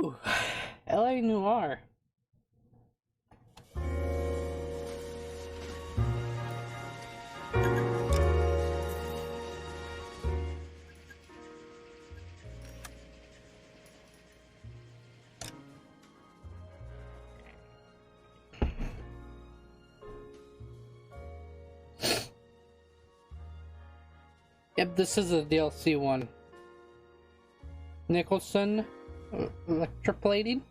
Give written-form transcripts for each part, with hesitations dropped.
Woo! LA Noire. Yep, this is a DLC one. Nicholson, Electroplating.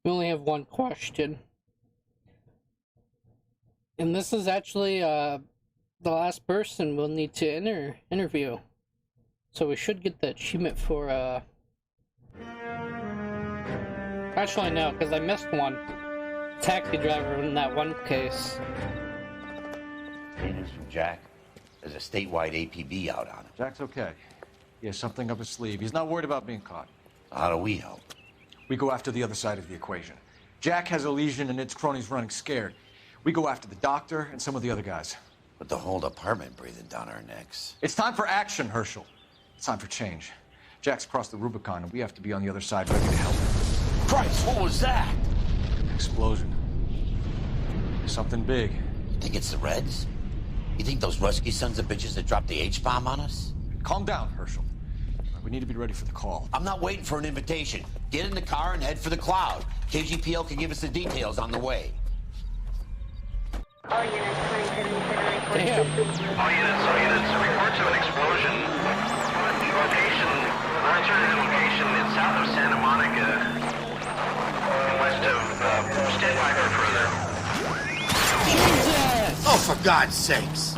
We only have one question. And this is actually the last person we'll need to interview. So we should get the achievement for actually no, because I missed one. Taxi driver in that one case. Hey, news from Jack. There's a statewide APB out on him. Jack's okay. He has something up his sleeve. He's not worried about being caught. How do we help? We go after the other side of the equation. Jack has a legion and its cronies running scared. We go after the doctor and some of the other guys. With the whole department breathing down our necks. It's time for action, Herschel. It's time for change. Jack's crossed the Rubicon and we have to be on the other side ready to help him. Christ, what was that? Explosion. Something big. You think it's the Reds? You think those Rusky sons of bitches that dropped the H-bomb on us? Calm down, Herschel. We need to be ready for the call. I'm not waiting for an invitation. Get in the car and head for the cloud. KGPL can give us the details on the way. All units, 2779. Damn. All units, reports of an explosion. Location, alternative location in south of Santa Monica. West of, stand by for further. Jesus! Oh, for God's sakes!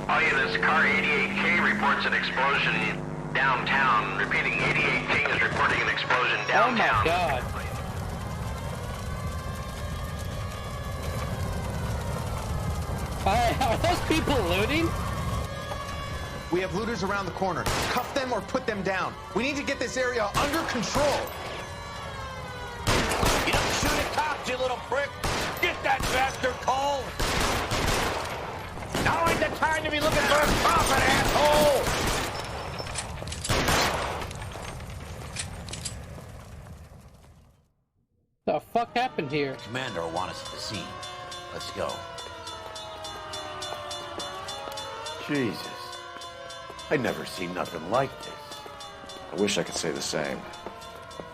All units, car 88K reports an explosion downtown. Repeating, 88K is reporting an explosion Oh my downtown. God. Are those people looting? We have looters around the corner. Cuff them or put them down. We need to get this area under control. You don't shoot at cops, you little prick! Get that bastard cold! Now ain't the time to be looking for a profit, asshole! The fuck happened here? Commander will want us at the scene. Let's go. Jesus. I'd never seen nothing like this. I wish I could say the same.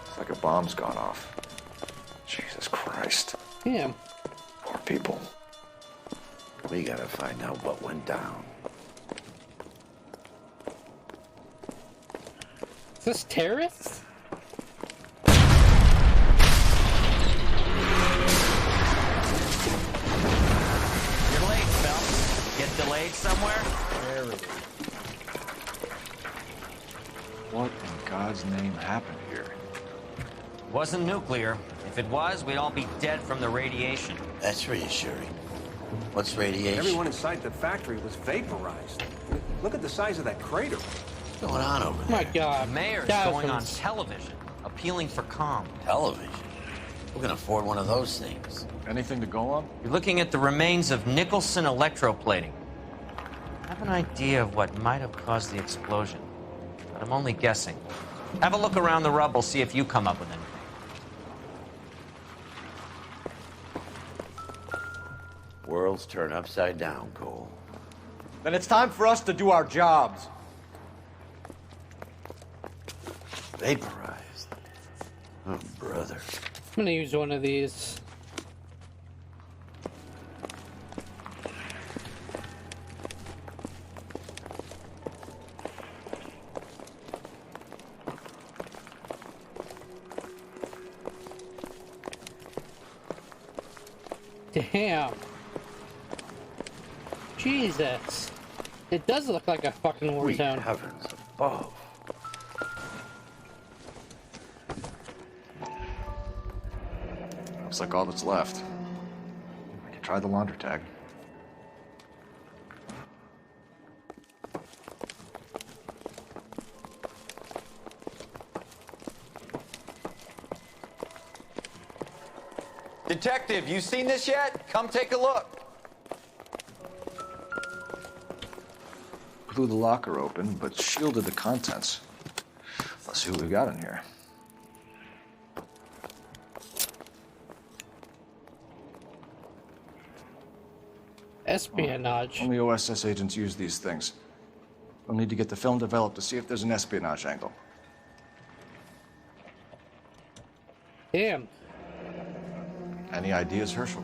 It's like a bomb's gone off. Jesus Christ. Damn. Poor people. We gotta find out what went down. Is this terrorists? You're late, Phelps. Get delayed somewhere? What in God's name happened here? Wasn't nuclear. If it was, we'd all be dead from the radiation. That's reassuring. What's radiation? Everyone inside the factory was vaporized. Look at the size of that crater. What's going on over Oh there? my God. The mayor's going on television, appealing for calm. Television? Who can afford one of those things? Anything to go on? You're looking at the remains of Nicholson electroplating. I have an idea of what might have caused the explosion, but I'm only guessing. Have a look around the rubble, see if you come up with anything. Worlds turn upside down, Cole. Then it's time for us to do our jobs. Vaporized. Oh, brother. I'm gonna use one of these. Damn. Jesus. It does look like a fucking war Sweet zone. heavens above. Looks like all that's left. We can try the laundry tag. Detective, you seen this yet? Come take a look. blew the locker open, but shielded the contents. Let's see what we got in here. Espionage. Only OSS agents use these things. We'll need to get the film developed to see if there's an espionage angle. Damn. Any ideas, Herschel?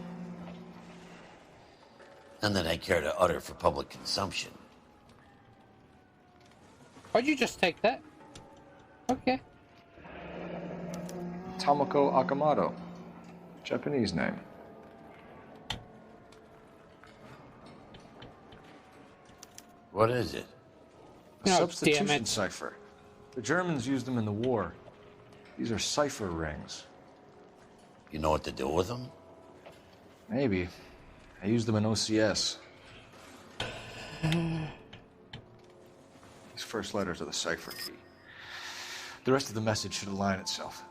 None that I care to utter for public consumption. Why'd you just take that? Okay. Tomoko Akamoto. Japanese name. What is it? A Oh, substitution damn it. cipher. The Germans used them in the war. These are cipher rings. You know what to do with them? Maybe. I used them in OCS. These first letters are the cipher key. The rest of the message should align itself.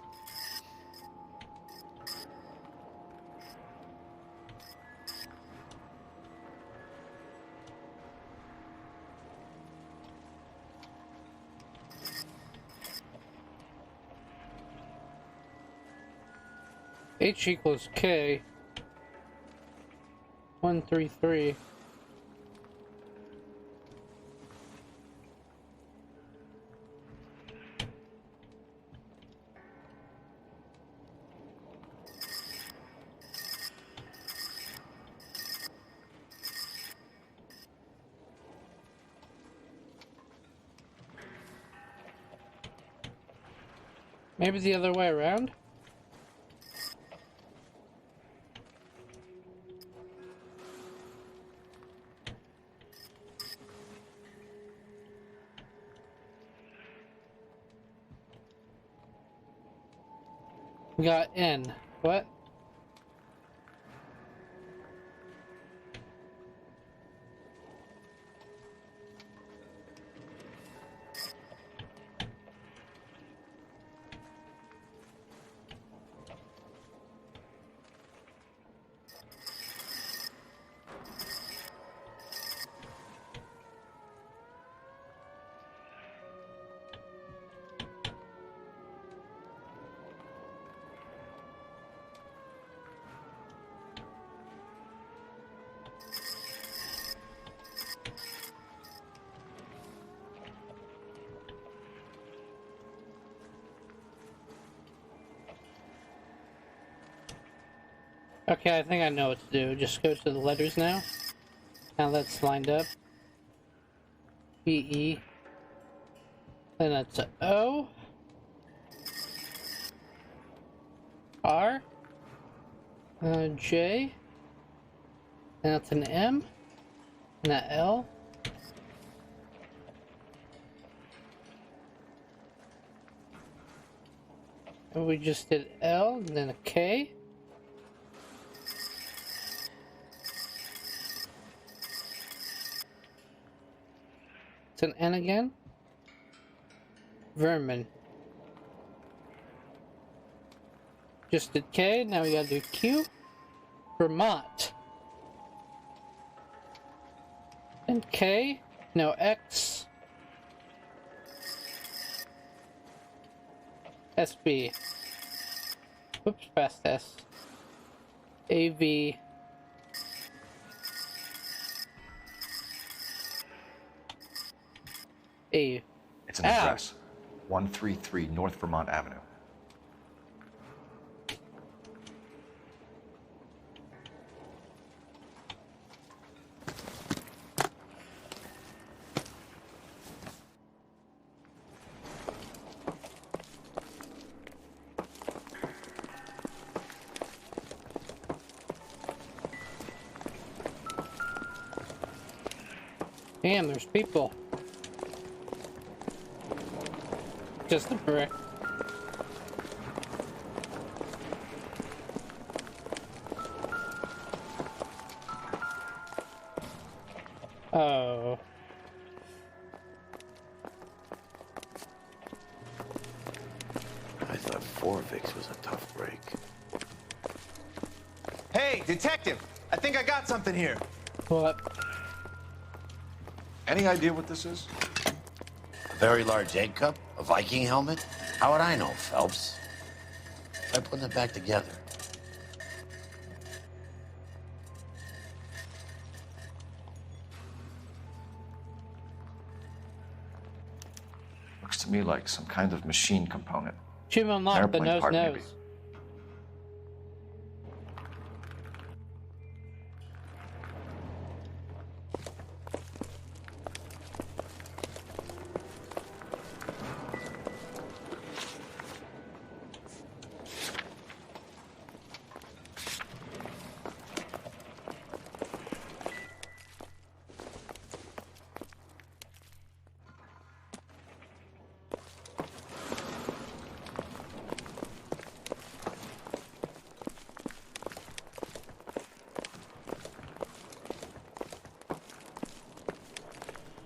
H equals K. 133. Maybe the other way around? We got N. What? Okay, I think I know what to do. Just go to the letters now. Now that's lined up. B-E. Then that's a O. R. J. And that's an M. And a L. And we just did L, and then a K. It's an N again. Vermin. Just did K, now we gotta do Q. Vermont. And K, no X. SB. Oops, past S. AV. A. It's an address. 133 North Vermont Avenue. Damn, there's people. Just a brick. Oh. I thought Forvix was a tough break. Hey, detective! I think I got something here. What? Any idea what this is? A very large egg cup? A Viking helmet? How would I know, Phelps? Try putting it back together. Looks to me like some kind of machine component. Achievement unlocked, the Airplane nose part, knows. maybe.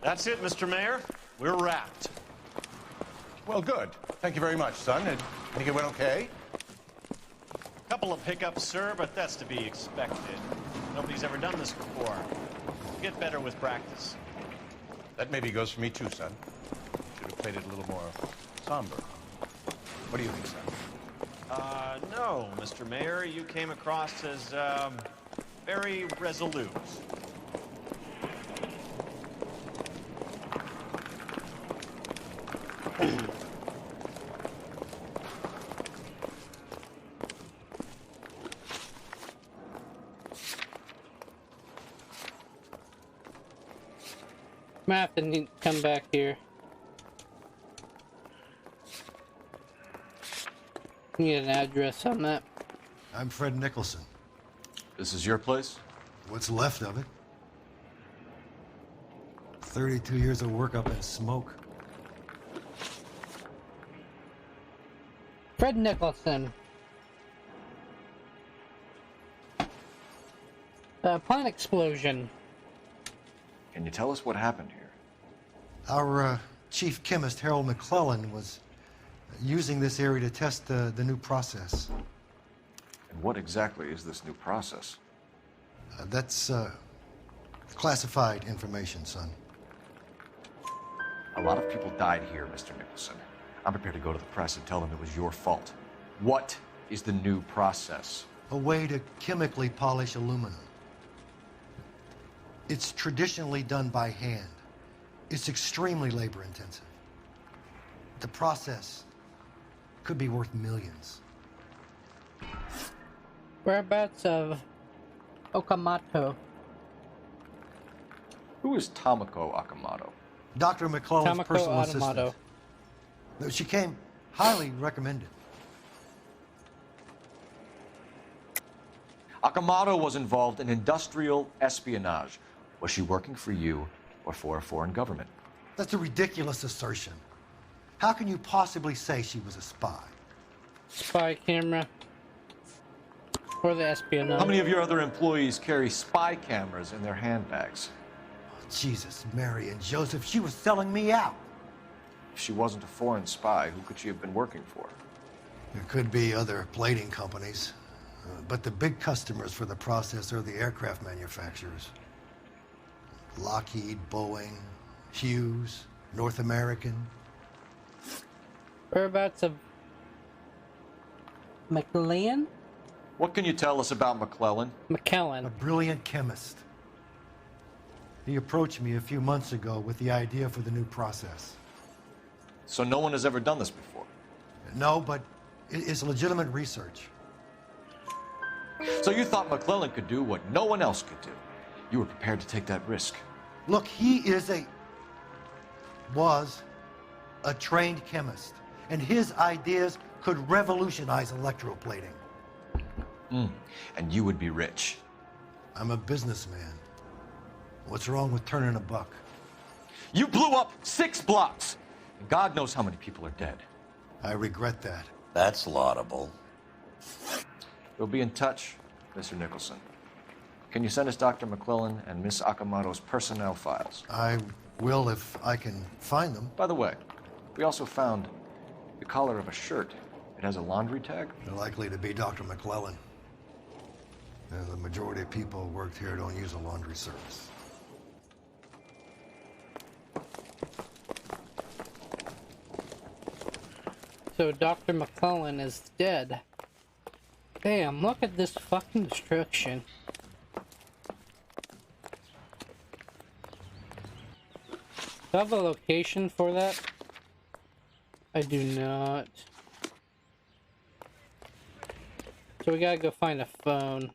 That's it, Mr. Mayor. We're wrapped. Well, good. Thank you very much, son. I think it went okay. Couple of hiccups, sir, but that's to be expected. Nobody's ever done this before. Get better with practice. That maybe goes for me too, son. Should have played it a little more somber. What do you think, son? No, Mr. Mayor. You came across as, very resolute. Might have to come back here. Need an address on that. I'm Fred Nicholson. This is your place? What's left of it? 32 years of work up in smoke. Fred Nicholson. Plant explosion. Can you tell us what happened here? Our chief chemist, Harold McClellan, was using this area to test the new process. And what exactly is this new process? That's classified information, son. A lot of people died here, Mr. Nicholson. I'm prepared to go to the press and tell them it was your fault. What is the new process? A way to chemically polish aluminum. It's traditionally done by hand. It's extremely labor intensive. The process could be worth millions. Whereabouts of Okamoto? Who is Tomoko Akamoto? Dr. McClellan's Tomoko personal Automato. assistant. She came highly recommended. Akamoto was involved in industrial espionage. Was she working for you or for a foreign government? That's a ridiculous assertion. How can you possibly say she was a spy? Spy camera. Or the espionage. How many of your other employees carry spy cameras in their handbags? Jesus, Mary and Joseph, she was selling me out. If she wasn't a foreign spy, who could she have been working for? There could be other plating companies, but the big customers for the process are the aircraft manufacturers. Lockheed, Boeing, Hughes, North American. Whereabouts of McLean? What can you tell us about McClellan? McKellen. A brilliant chemist. He approached me a few months ago with the idea for the new process. So no one has ever done this before? No, but it's legitimate research. So you thought McClellan could do what no one else could do? You were prepared to take that risk? Look, he was a trained chemist, and his ideas could revolutionize electroplating. And you would be rich. I'm a businessman. What's wrong with turning a buck? You blew up 6 blocks! And God knows how many people are dead. I regret that. That's laudable. We'll be in touch, Mr. Nicholson. Can you send us Dr. McClellan and Miss Akamoto's personnel files? I will if I can find them. By the way, we also found the collar of a shirt. It has a laundry tag. They're likely to be Dr. McClellan. The majority of people who worked here don't use a laundry service. So Dr. McClellan is dead. Damn, look at this fucking destruction. Do I have a location for that? I do not. So we gotta go find a phone.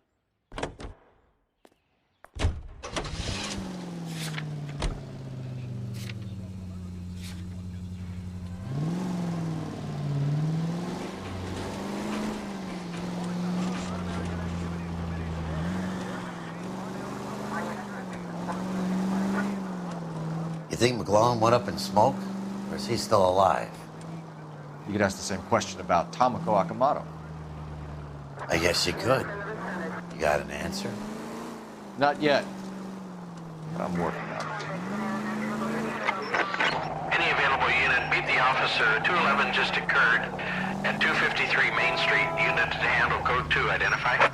You think McClellan went up in smoke? Or is he still alive? You could ask the same question about Tomoko Akamoto. I guess you could. You got an answer? Not yet. But I'm working on it. Any available unit, meet the officer. 211 just occurred at 253 Main Street. Unit to handle code 2. Identify.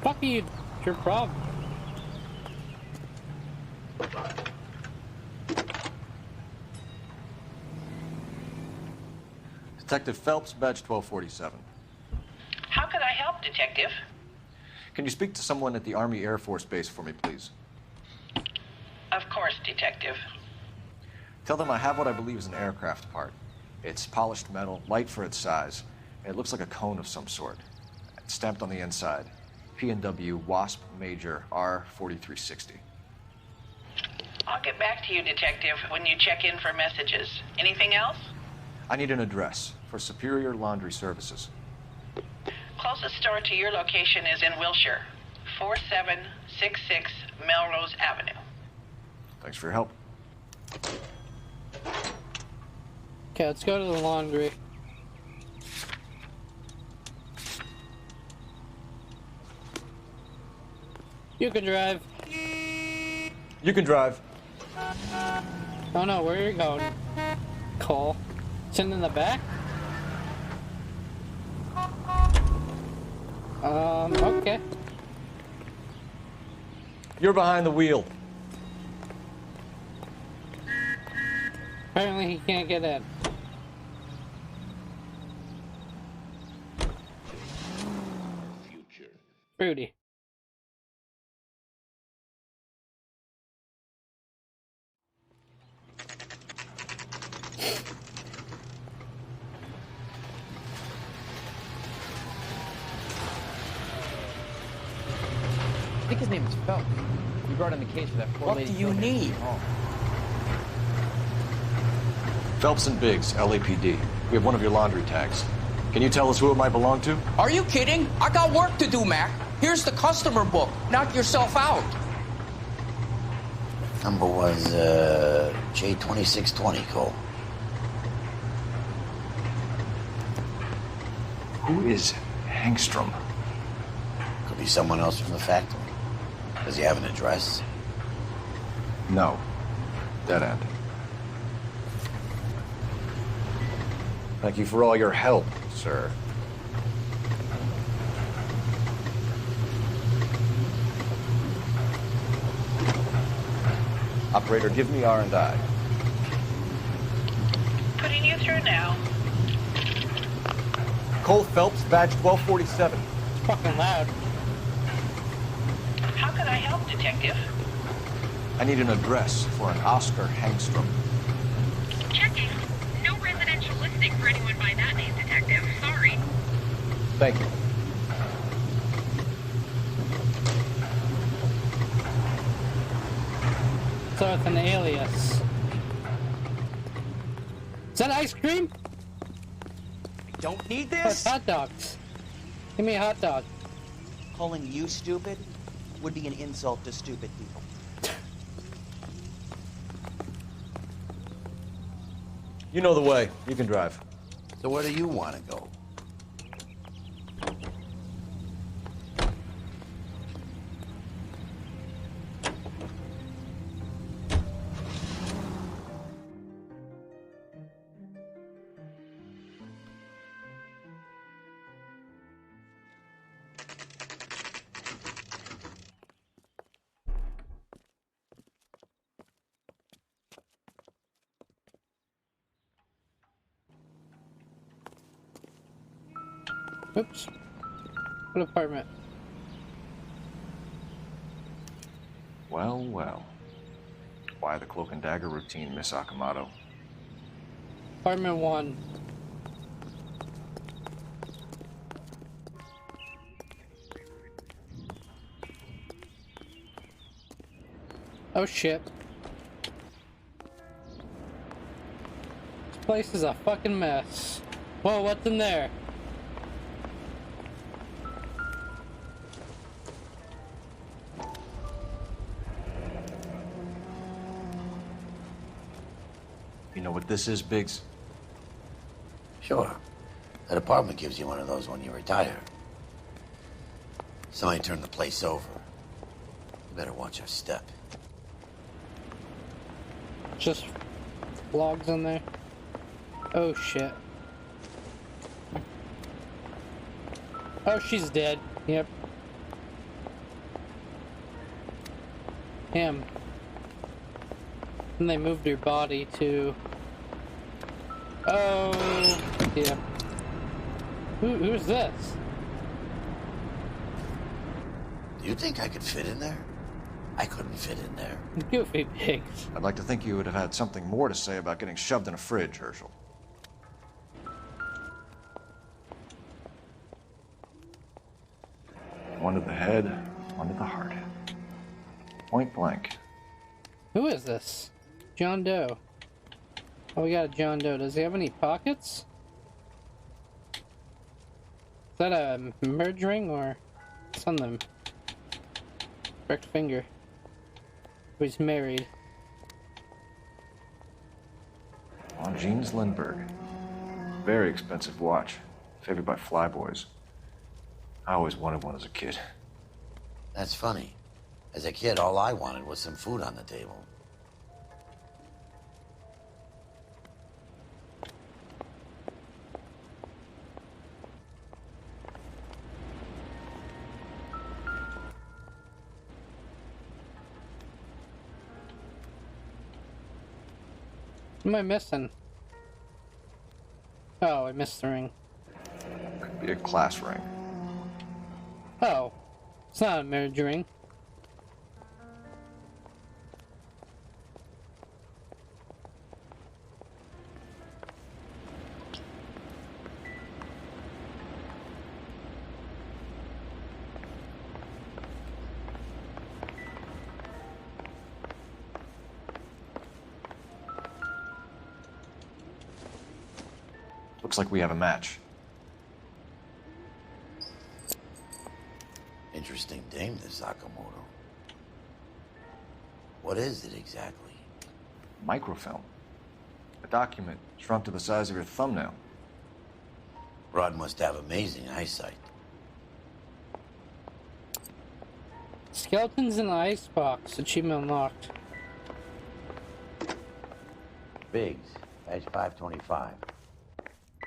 Fuck you. It's your problem. Detective Phelps, badge 1247. How can I help, Detective? Can you speak to someone at the Army Air Force Base for me, please? Of course, Detective. Tell them I have what I believe is an aircraft part. It's polished metal, light for its size, and it looks like a cone of some sort. It's stamped on the inside. P&W Wasp Major R4360. I'll get back to you, Detective, when you check in for messages. Anything else? I need an address for Superior Laundry Services. Closest store to your location is in Wilshire, 4766 Melrose Avenue. Thanks for your help. Okay, let's go to the laundry. You can drive. You can drive. Oh no, where are you going? Cole. Sitting in the back? Okay. You're behind the wheel. Apparently he can't get in. Rudy. I think his name is Phelps. We brought in the case for that poor lady. What do you need? Phelps and Biggs, LAPD. We have one of your laundry tags. Can you tell us who it might belong to? Are you kidding? I got work to do, Mac. Here's the customer book. Knock yourself out. Number was, J2620, Cole. Who is Hangstrom? Could be someone else from the factory. Does he have an address? No. Dead end. Thank you for all your help, sir. Operator, give me R&I. Putting you through now. Cole Phelps, badge 1247. It's fucking loud. How can I help, Detective? I need an address for an Oscar Hangstrom. Checking. No residential listing for anyone by that name, Detective. Sorry. Thank you. So it's an alias. Is that ice cream? I don't need Oh, it's this. hot dogs. Give me a hot dog. Calling you stupid would be an insult to stupid people. You know the way. You can drive. So where do you want to go? Oops. What apartment? Well, well. Why the cloak and dagger routine, Miss Akamoto? Apartment 1. Oh shit. This place is a fucking mess. Whoa, what's in there? You know what this is, Biggs? Sure. That apartment gives you one of those when you retire. Somebody turned the place over. You better watch your step. Just logs in there. Oh shit. Oh, she's dead. Yep. Him. And they moved her body to... Oh, yeah. Who's this? Do you think I could fit in there? I couldn't fit in there. Goofy pigs. I'd like to think you would have had something more to say about getting shoved in a fridge, Herschel. One to the head, one to the heart. Point blank. Who is this? John Doe. Oh, we got a John Doe. Does he have any pockets? Is that a merge ring or it's on the correct finger? He's married. Longines Lindbergh. Very expensive watch. Favored by flyboys. I always wanted one as a kid. That's funny. As a kid, all I wanted was some food on the table. What am I missing? Oh, I missed the ring. Could be a class ring. Oh, it's not a marriage ring. Looks like we have a match. Interesting dame, this Sakamoto. What is it exactly? Microfilm. A document shrunk to the size of your thumbnail. Rod must have amazing eyesight. Skeletons in the icebox. Achievement unlocked. Biggs, page 525.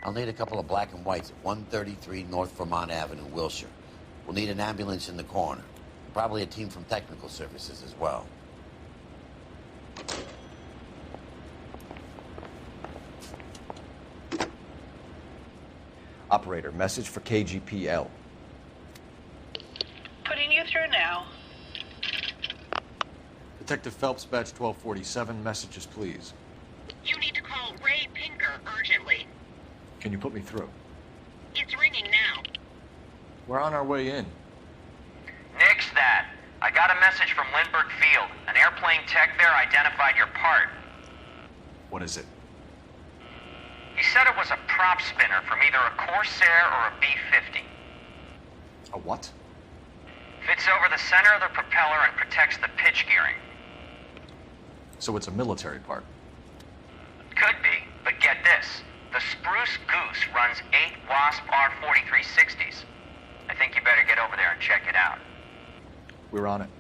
I'll need a couple of black and whites at 133 North Vermont Avenue, Wilshire. We'll need an ambulance in the corner. Probably a team from technical services as well. Operator, message for KGPL. Putting you through now. Detective Phelps, badge 1247, messages please. You need to call Ray Pinker urgently. Can you put me through? It's ringing now. We're on our way in. Nix that. I got a message from Lindbergh Field. An airplane tech there identified your part. What is it? He said it was a prop spinner from either a Corsair or a B-50. A what? Fits over the center of the propeller and protects the pitch gearing. So it's a military part. Could be, but get this. The Spruce Goose runs 8 Wasp R-4360s. I think you better get over there and check it out. We're on it.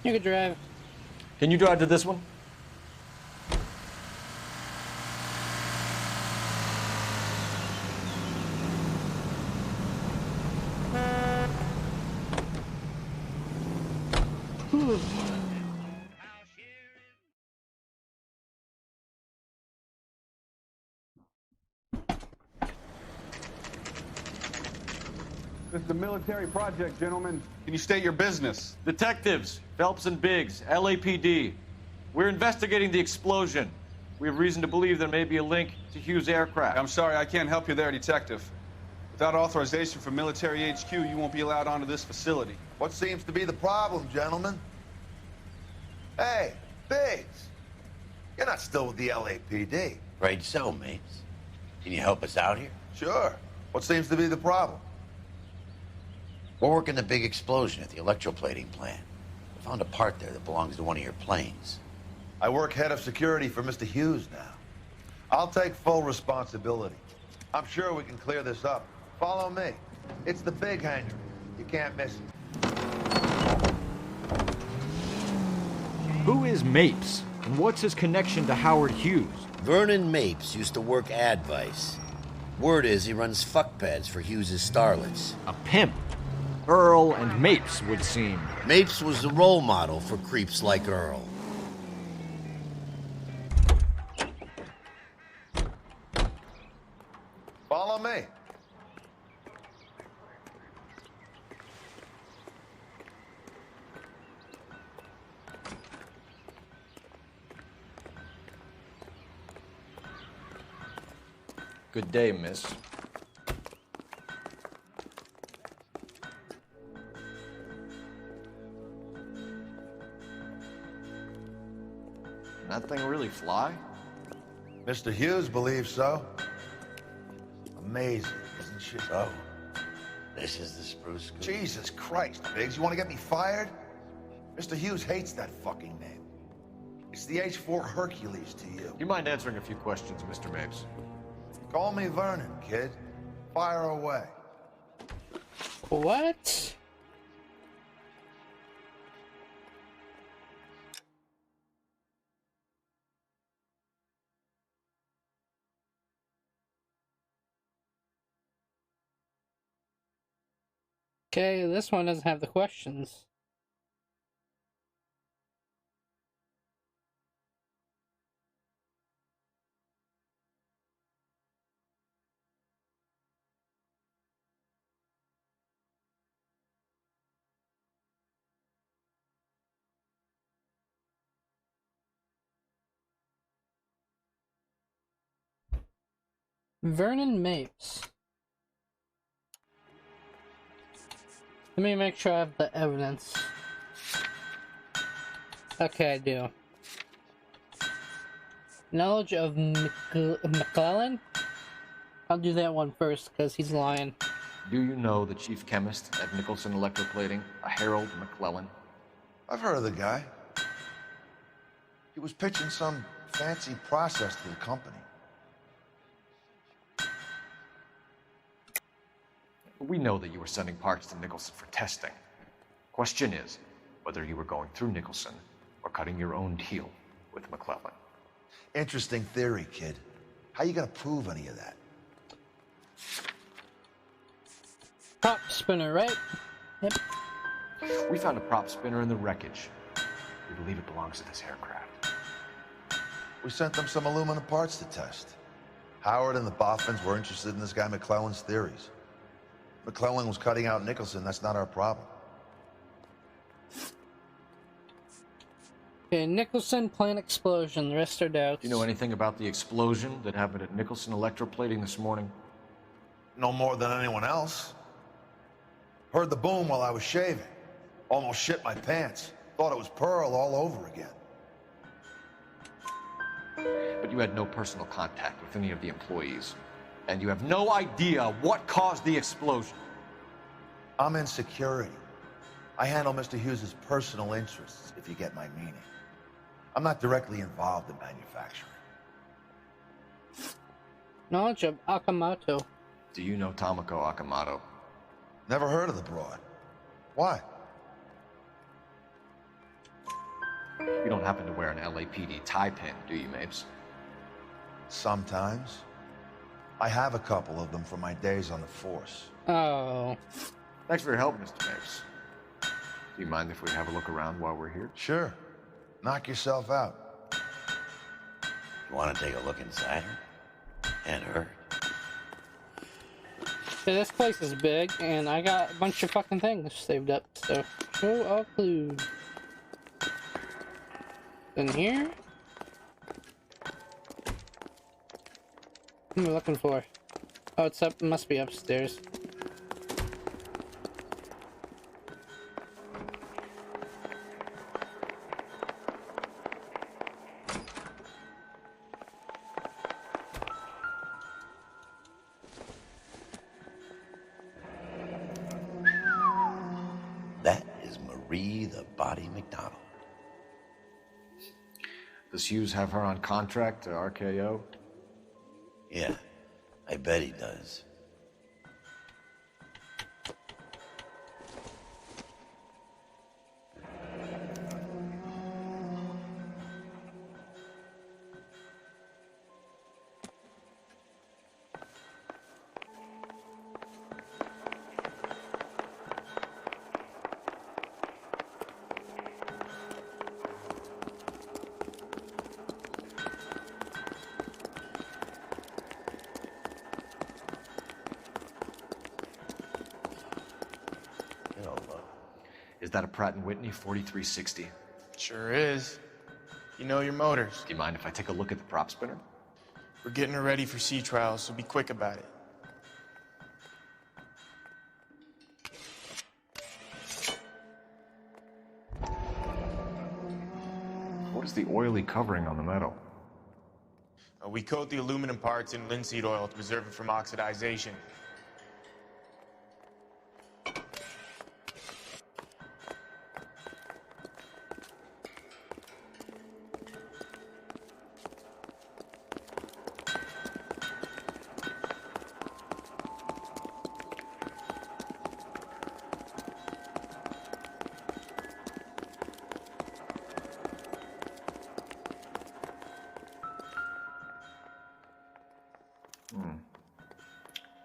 You could drive. Can you drive to this one? This is a military project, gentlemen. Can you state your business? Detectives, Phelps and Biggs, LAPD. We're investigating the explosion. We have reason to believe there may be a link to Hughes' aircraft. I'm sorry, I can't help you there, Detective. Without authorization from military HQ, you won't be allowed onto this facility. What seems to be the problem, gentlemen? Hey, Biggs. You're not still with the LAPD. Afraid so, Mapes. Can you help us out here? Sure. What seems to be the problem? We're working the big explosion at the electroplating plant. We found a part there that belongs to one of your planes. I work head of security for Mr. Hughes now. I'll take full responsibility. I'm sure we can clear this up. Follow me. It's the big hangar. You can't miss it. Who is Mapes? And what's his connection to Howard Hughes? Vernon Mapes used to work Advice. Word is he runs fuck pads for Hughes' starlets. A pimp. Earl and Mapes would seem. Mapes was the role model for creeps like Earl. Follow me. Good day, miss. That thing really fly? Mr. Hughes believes so. Amazing, isn't she? So, this is the spruce goose. Jesus Christ, Biggs, you want to get me fired? Mr. Hughes hates that fucking name. It's the H-4 Hercules to you. You mind answering a few questions, Mr. Mapes? Call me Vernon, kid. Fire away. What? Okay, this one doesn't have the questions. Vernon Mapes. Let me make sure I have the evidence. Okay, I do. Knowledge of McClellan? I'll do that one first, because he's lying. Do you know the chief chemist at Nicholson Electroplating, a Harold McClellan? I've heard of the guy. He was pitching some fancy process to the company. We know that you were sending parts to Nicholson for testing. Question is whether you were going through Nicholson or cutting your own deal with McClellan. Interesting theory, kid. How you gonna prove any of that? Prop spinner, right? Yep. We found a prop spinner in the wreckage. We believe it belongs to this aircraft. We sent them some aluminum parts to test. Howard and the Boffins were interested in this guy McClellan's theories. McClellan was cutting out Nicholson. That's not our problem. Okay, Nicholson, plant explosion. The rest are doubts. Do you know anything about the explosion that happened at Nicholson Electroplating this morning? No more than anyone else. Heard the boom while I was shaving. Almost shit my pants. Thought it was Pearl all over again. But you had no personal contact with any of the employees. And you have no idea what caused the explosion. I'm in security. I handle Mr. Hughes' personal interests, if you get my meaning. I'm not directly involved in manufacturing. Knowledge of Akamoto. Do you know Tomoko Akamoto? Never heard of the broad. Why? You don't happen to wear an LAPD tie pin, do you, Mapes? Sometimes. I have a couple of them from my days on the force. Oh. Thanks for your help, Mr. Mapes. Do Do you mind if we have a look around while we're here? Sure. Knock yourself out. You want to take a look inside her? And her? Yeah, this place is big, and I got a bunch of fucking things saved up, so show all clues. In here? What am I looking for? Oh, it's up. It must be upstairs. That is Marie the Body McDonald. Does Hughes have her on contract to RKO? Yeah, I bet he does. Is that a Pratt & Whitney 4360? Sure is. You know your motors. Do you mind if I take a look at the prop spinner? We're getting her ready for sea trials, so be quick about it. What is the oily covering on the metal? We coat the aluminum parts in linseed oil to preserve it from oxidization.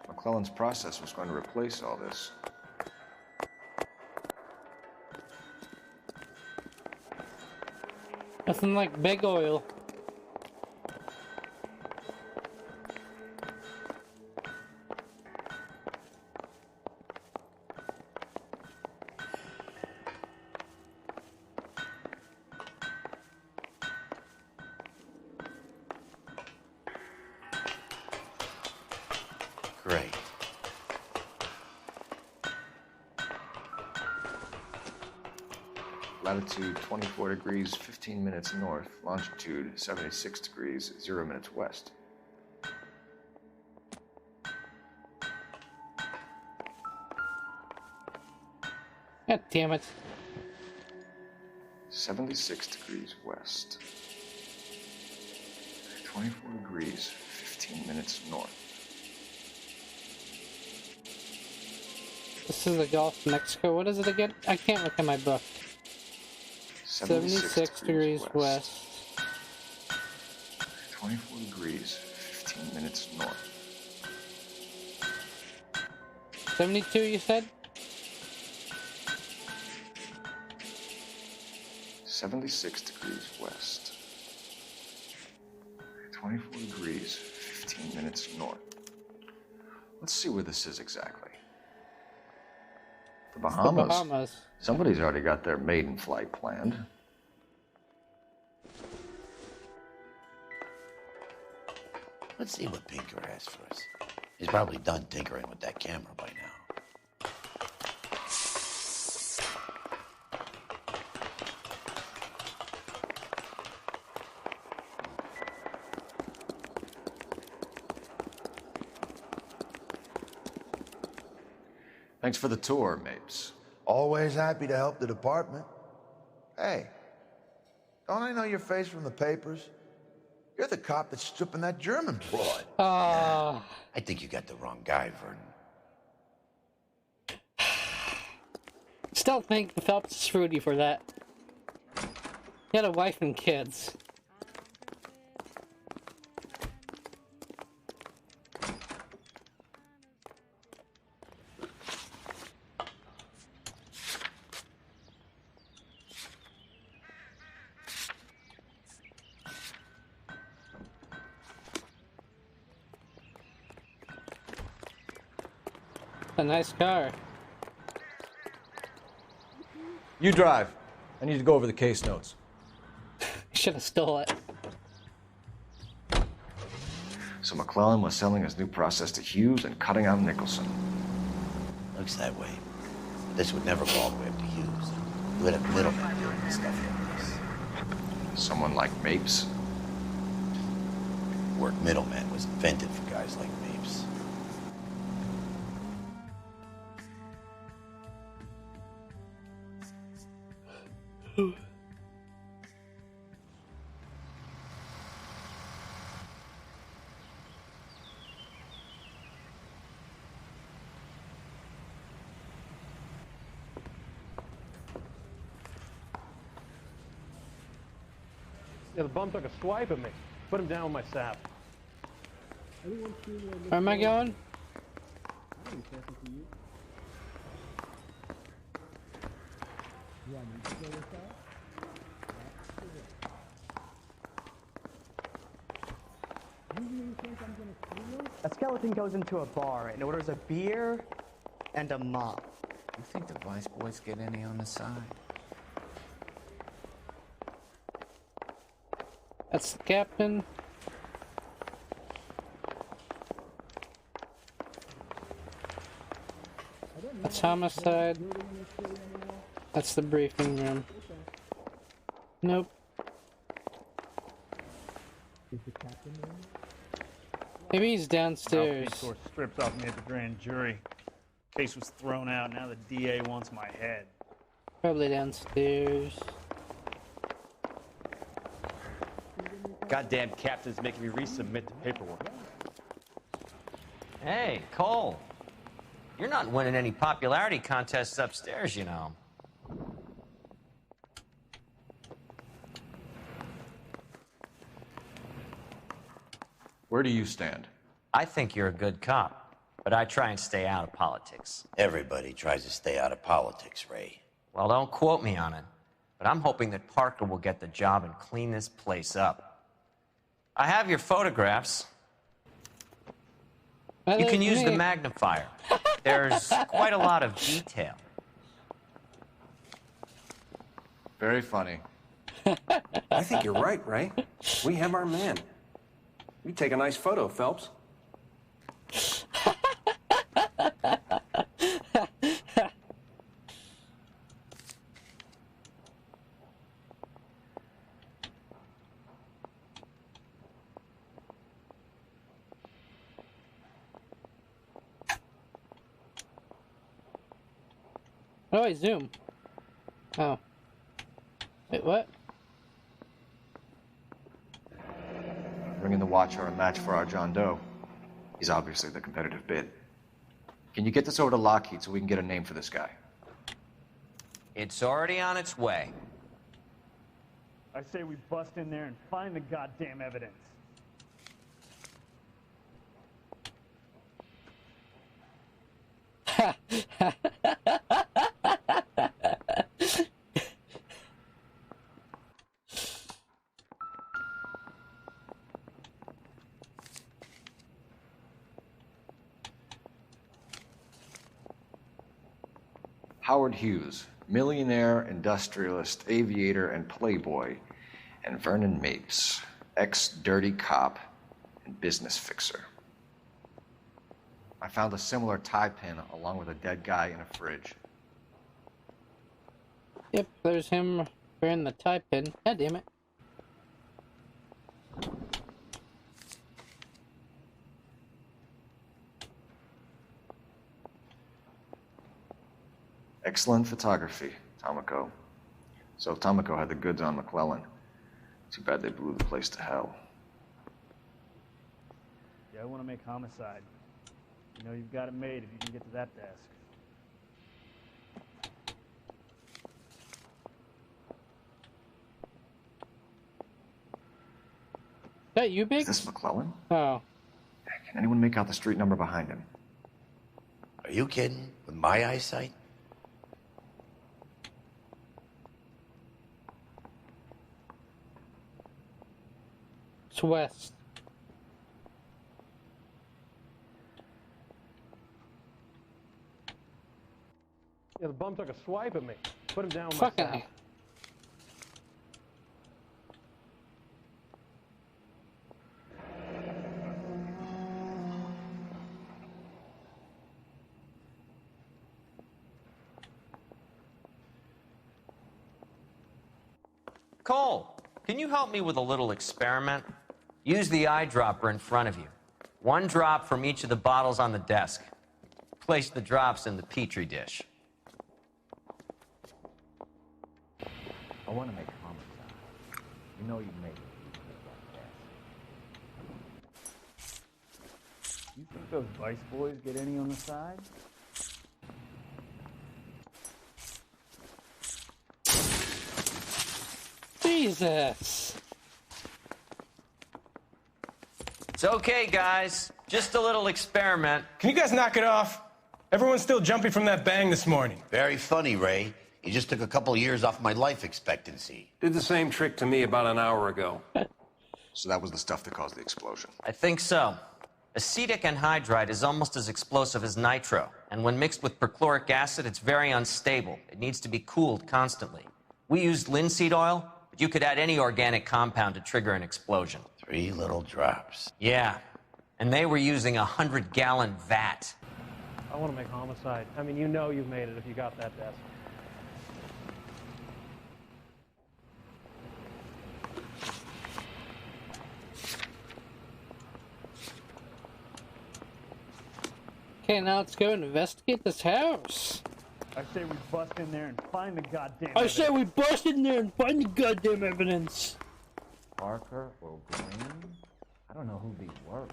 McClellan's process was going to replace all this. Nothing like big oil. Great. Latitude 24 degrees, 15 minutes north. Longitude 76 degrees, 0 minutes west. God damn it. 76 degrees west. 24 degrees, 15 minutes north. This is the Gulf of Mexico. What is it again? I can't look at my book. 76 degrees west. 24 degrees, 15 minutes north. 72, you said? 76 degrees west. 24 degrees, 15 minutes north. Let's see where this is exactly. The Bahamas. The Bahamas. Somebody's already got their maiden flight planned. Let's see what Pinker has for us. He's probably done tinkering with that camera by now. Thanks for the tour, Mapes. Always happy to help the department. Hey, don't I know your face from the papers? You're the cop that's stripping that German broad. I think you got the wrong guy, Vernon. Still think Phelps is fruity for that. He had a wife and kids. A nice car. You drive. I need to go over the case notes. Should have stole it. So McClellan was selling his new process to Hughes and cutting out Nicholson. Looks that way. This would never go all the way up to Hughes. You would have middlemen doing this stuff like this. Someone like Mapes? The word middleman was invented for guys like Mapes. Yeah, the bum took a swipe at me. Put him down with my sap. Where am I going? A skeleton goes into a bar and orders a beer and a mop. You think the Vice boys get any on the side? That's the captain. That's homicide. That's the briefing room. Nope. Maybe he's downstairs. Tore strips off me at the grand jury. Case was thrown out. Now the DA wants my head. Probably downstairs. Goddamn captain's making me resubmit the paperwork. Hey, Cole. You're not winning any popularity contests upstairs, you know. Where do you stand? I think you're a good cop, but I try and stay out of politics. Everybody tries to stay out of politics, Ray. Well, don't quote me on it, but I'm hoping that Parker will get the job and clean this place up. I have your photographs. You can use the magnifier. There's quite a lot of detail. Very funny. I think you're right, Ray. We have our man. You take a nice photo, Phelps. Oh, I zoom. Oh. Wait, what? Bringing the Watcher a match for our John Doe. He's obviously the competitive bid. Can you get this over to Lockheed so we can get a name for this guy? It's already on its way. I say we bust in there and find the goddamn evidence. Howard Hughes, millionaire, industrialist, aviator, and playboy, and Vernon Mapes, ex-dirty cop and business fixer. I found a similar tie pin along with a dead guy in a fridge. Yep, there's him wearing the tie pin. God damn it. Excellent photography, Tomoko. So Tomoko had the goods on McClellan. Too bad they blew the place to hell. Yeah, I want to make homicide. You know you've got it made if you can get to that desk. Is that you, Biggs? Is this McClellan? Oh. Can anyone make out the street number behind him? Are you kidding? With my eyesight? It's west. Yeah, the bum took a swipe at me. Put him down with Fuck my I. Cole, can you help me with a little experiment? Use the eyedropper in front of you. One drop from each of the bottles on the desk. Place the drops in the petri dish. I want to make homicide. You know you made it. You think those Vice boys get any on the side? Jesus. It's okay, guys. Just a little experiment. Can you guys knock it off? Everyone's still jumping from that bang this morning. Very funny, Ray. You just took a couple of years off my life expectancy. Did the same trick to me about an hour ago. So that was the stuff that caused the explosion. I think so. Acetic anhydride is almost as explosive as nitro, and when mixed with perchloric acid, it's very unstable. It needs to be cooled constantly. We used linseed oil, but you could add any organic compound to trigger an explosion. 3 little drops. Yeah, and they were using a 100-gallon vat. I want to make homicide. I mean, you know you've made it if you got that desk. Okay, now let's go and investigate this house. I say we bust in there and find the goddamn I say we bust in there and find the goddamn evidence. Parker or Green? I don't know who these were.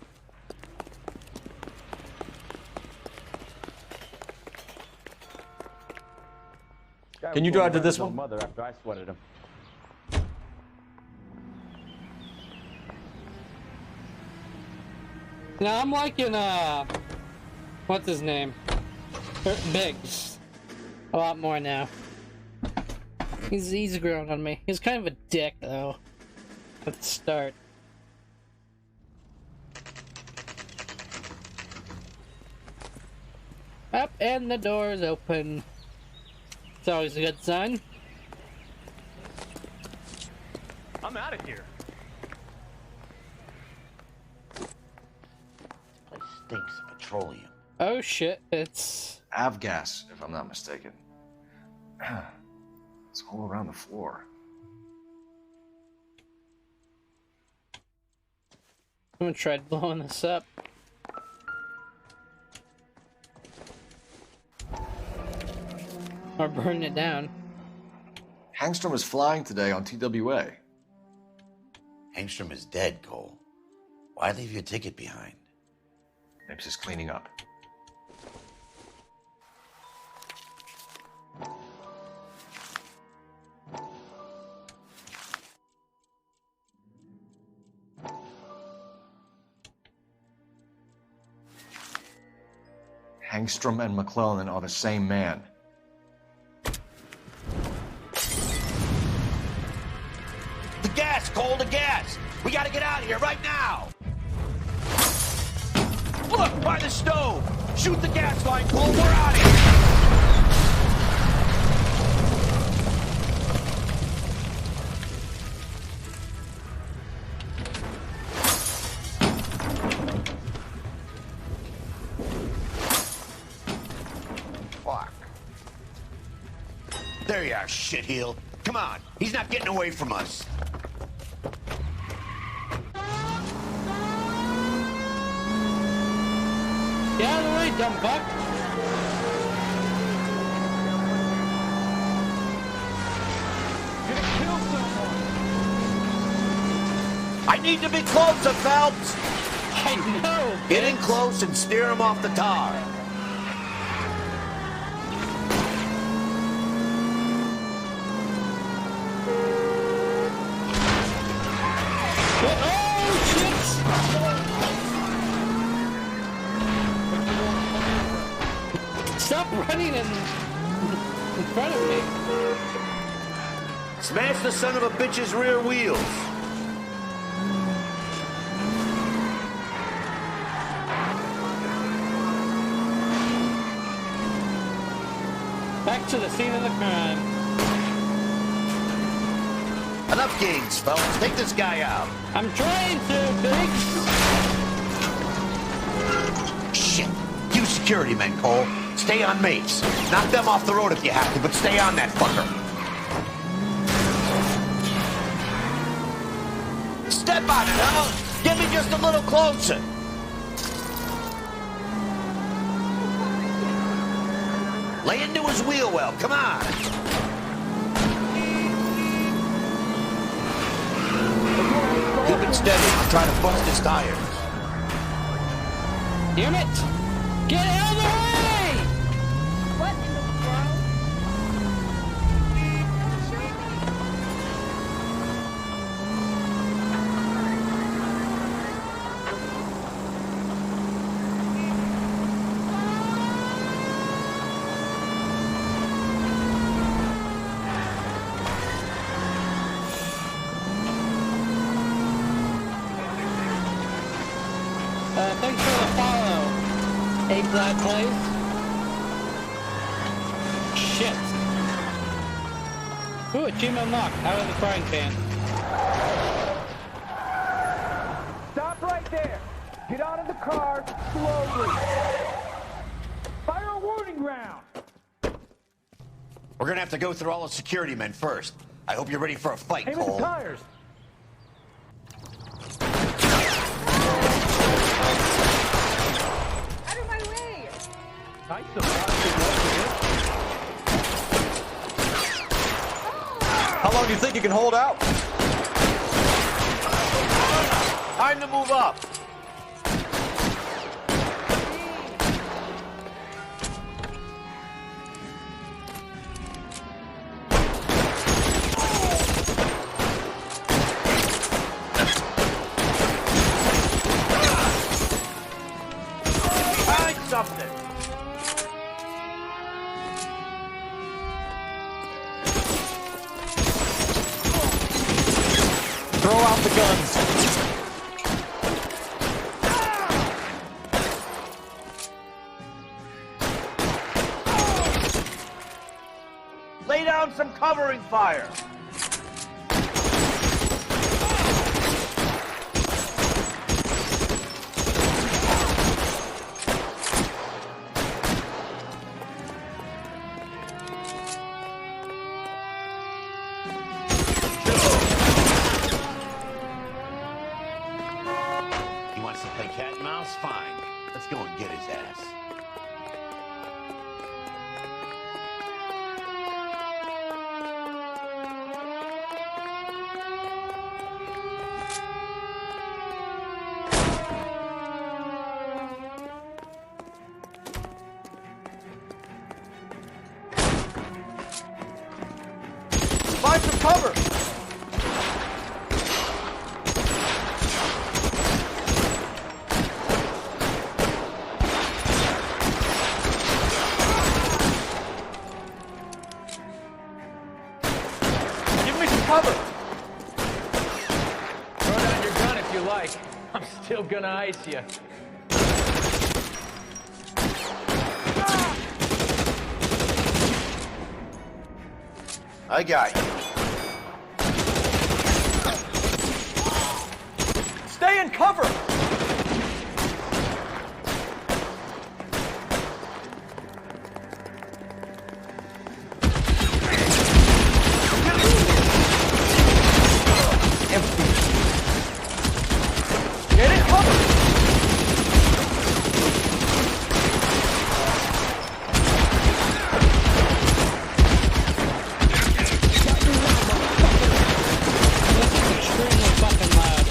Can you drive to this one? Mother after I sweated him. Now I'm liking what's his name? Biggs. A lot more now. He's grown on me. He's kind of a dick though. At the start. Up and the door's open. It's always a good sign. I'm out of here. Place stinks of petroleum. Oh shit, it's Avgas, if I'm not mistaken. It's all around the floor. I'm gonna try blowing this up. Or burn it down. Hangstrom is flying today on TWA. Hangstrom is dead, Cole. Why leave your ticket behind? Maybe he's cleaning up. Hangstrom and McClellan are the same man. The gas, Cole, the gas! We gotta get out of here right now! Look, by the stove! Shoot the gas line, Cole, we're out of here! Fuck. There you are, shitheel. Come on, he's not getting away from us. Get out of the way, dumb fuck! You're gonna kill someone! I need to be closer, Phelps! I know! Get in close and steer him off the tar. Stop running in front of me. Smash the son of a bitch's rear wheels. Back to the scene of the crime. Enough games, fellas. Take this guy out. I'm trying to, Biggs. Shit. You security men, Cole. Stay on mates. Knock them off the road if you have to, but stay on that fucker. Step on it, huh? Get me just a little closer. Lay into his wheel well. Come on. Keep it steady. I'm trying to bust his tires. Damn it! Get out of the way! What in the world? Thanks for the follow. Hey, Black Place. Shit. Ooh, achievement unlocked. Out of the frying pan. Stop right there. Get out of the car slowly. Fire a warning round. We're gonna have to go through all the security men first. I hope you're ready for a fight, Aim at Cole. the tires. Out of my way! Nice surprise. How long do you think you can hold out? Time to move up. Find something. Throw out the guns. Lay down some covering fire. He wants to play cat and mouse? Fine. Let's go and get his ass. Find some cover. Give me some cover. Throw down your gun if you like. I'm still gonna ice you. I got you. Stay in cover. Get in cover. This is extremely fucking loud.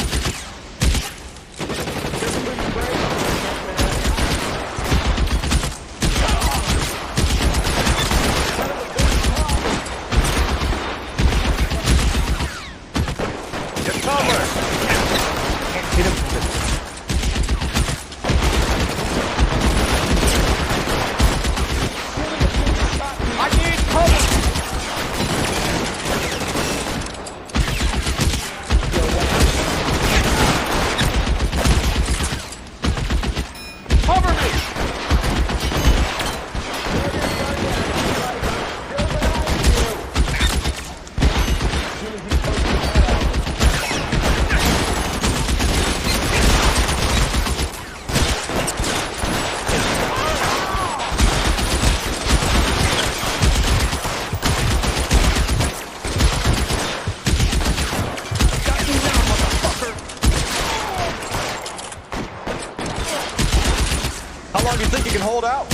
long do you think you can hold out?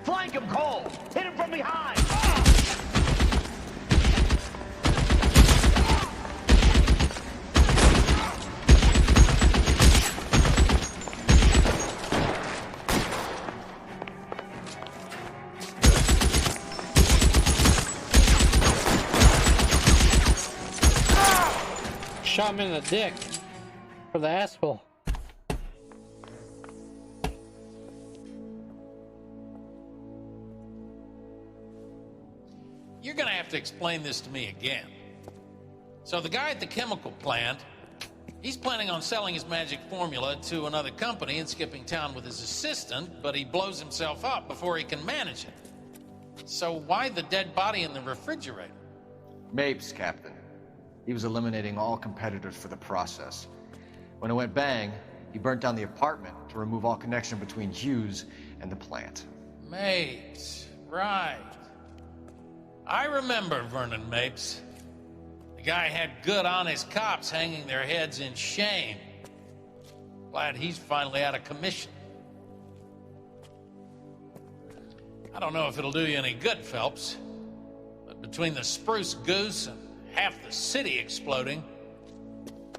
Flank him, Cole! Hit him from behind! Shot him in the dick. For the asshole. You're gonna have to explain this to me again. So the guy at the chemical plant, he's planning on selling his magic formula to another company and skipping town with his assistant, but he blows himself up before he can manage it. So why the dead body in the refrigerator? Mapes, Captain. He was eliminating all competitors for the process. When it went bang, he burnt down the apartment to remove all connection between Hughes and the plant. Mapes, right. I remember Vernon Mapes. The guy had good, honest cops hanging their heads in shame. Glad he's finally out of commission. I don't know if it'll do you any good, Phelps, but between the spruce goose and half the city exploding,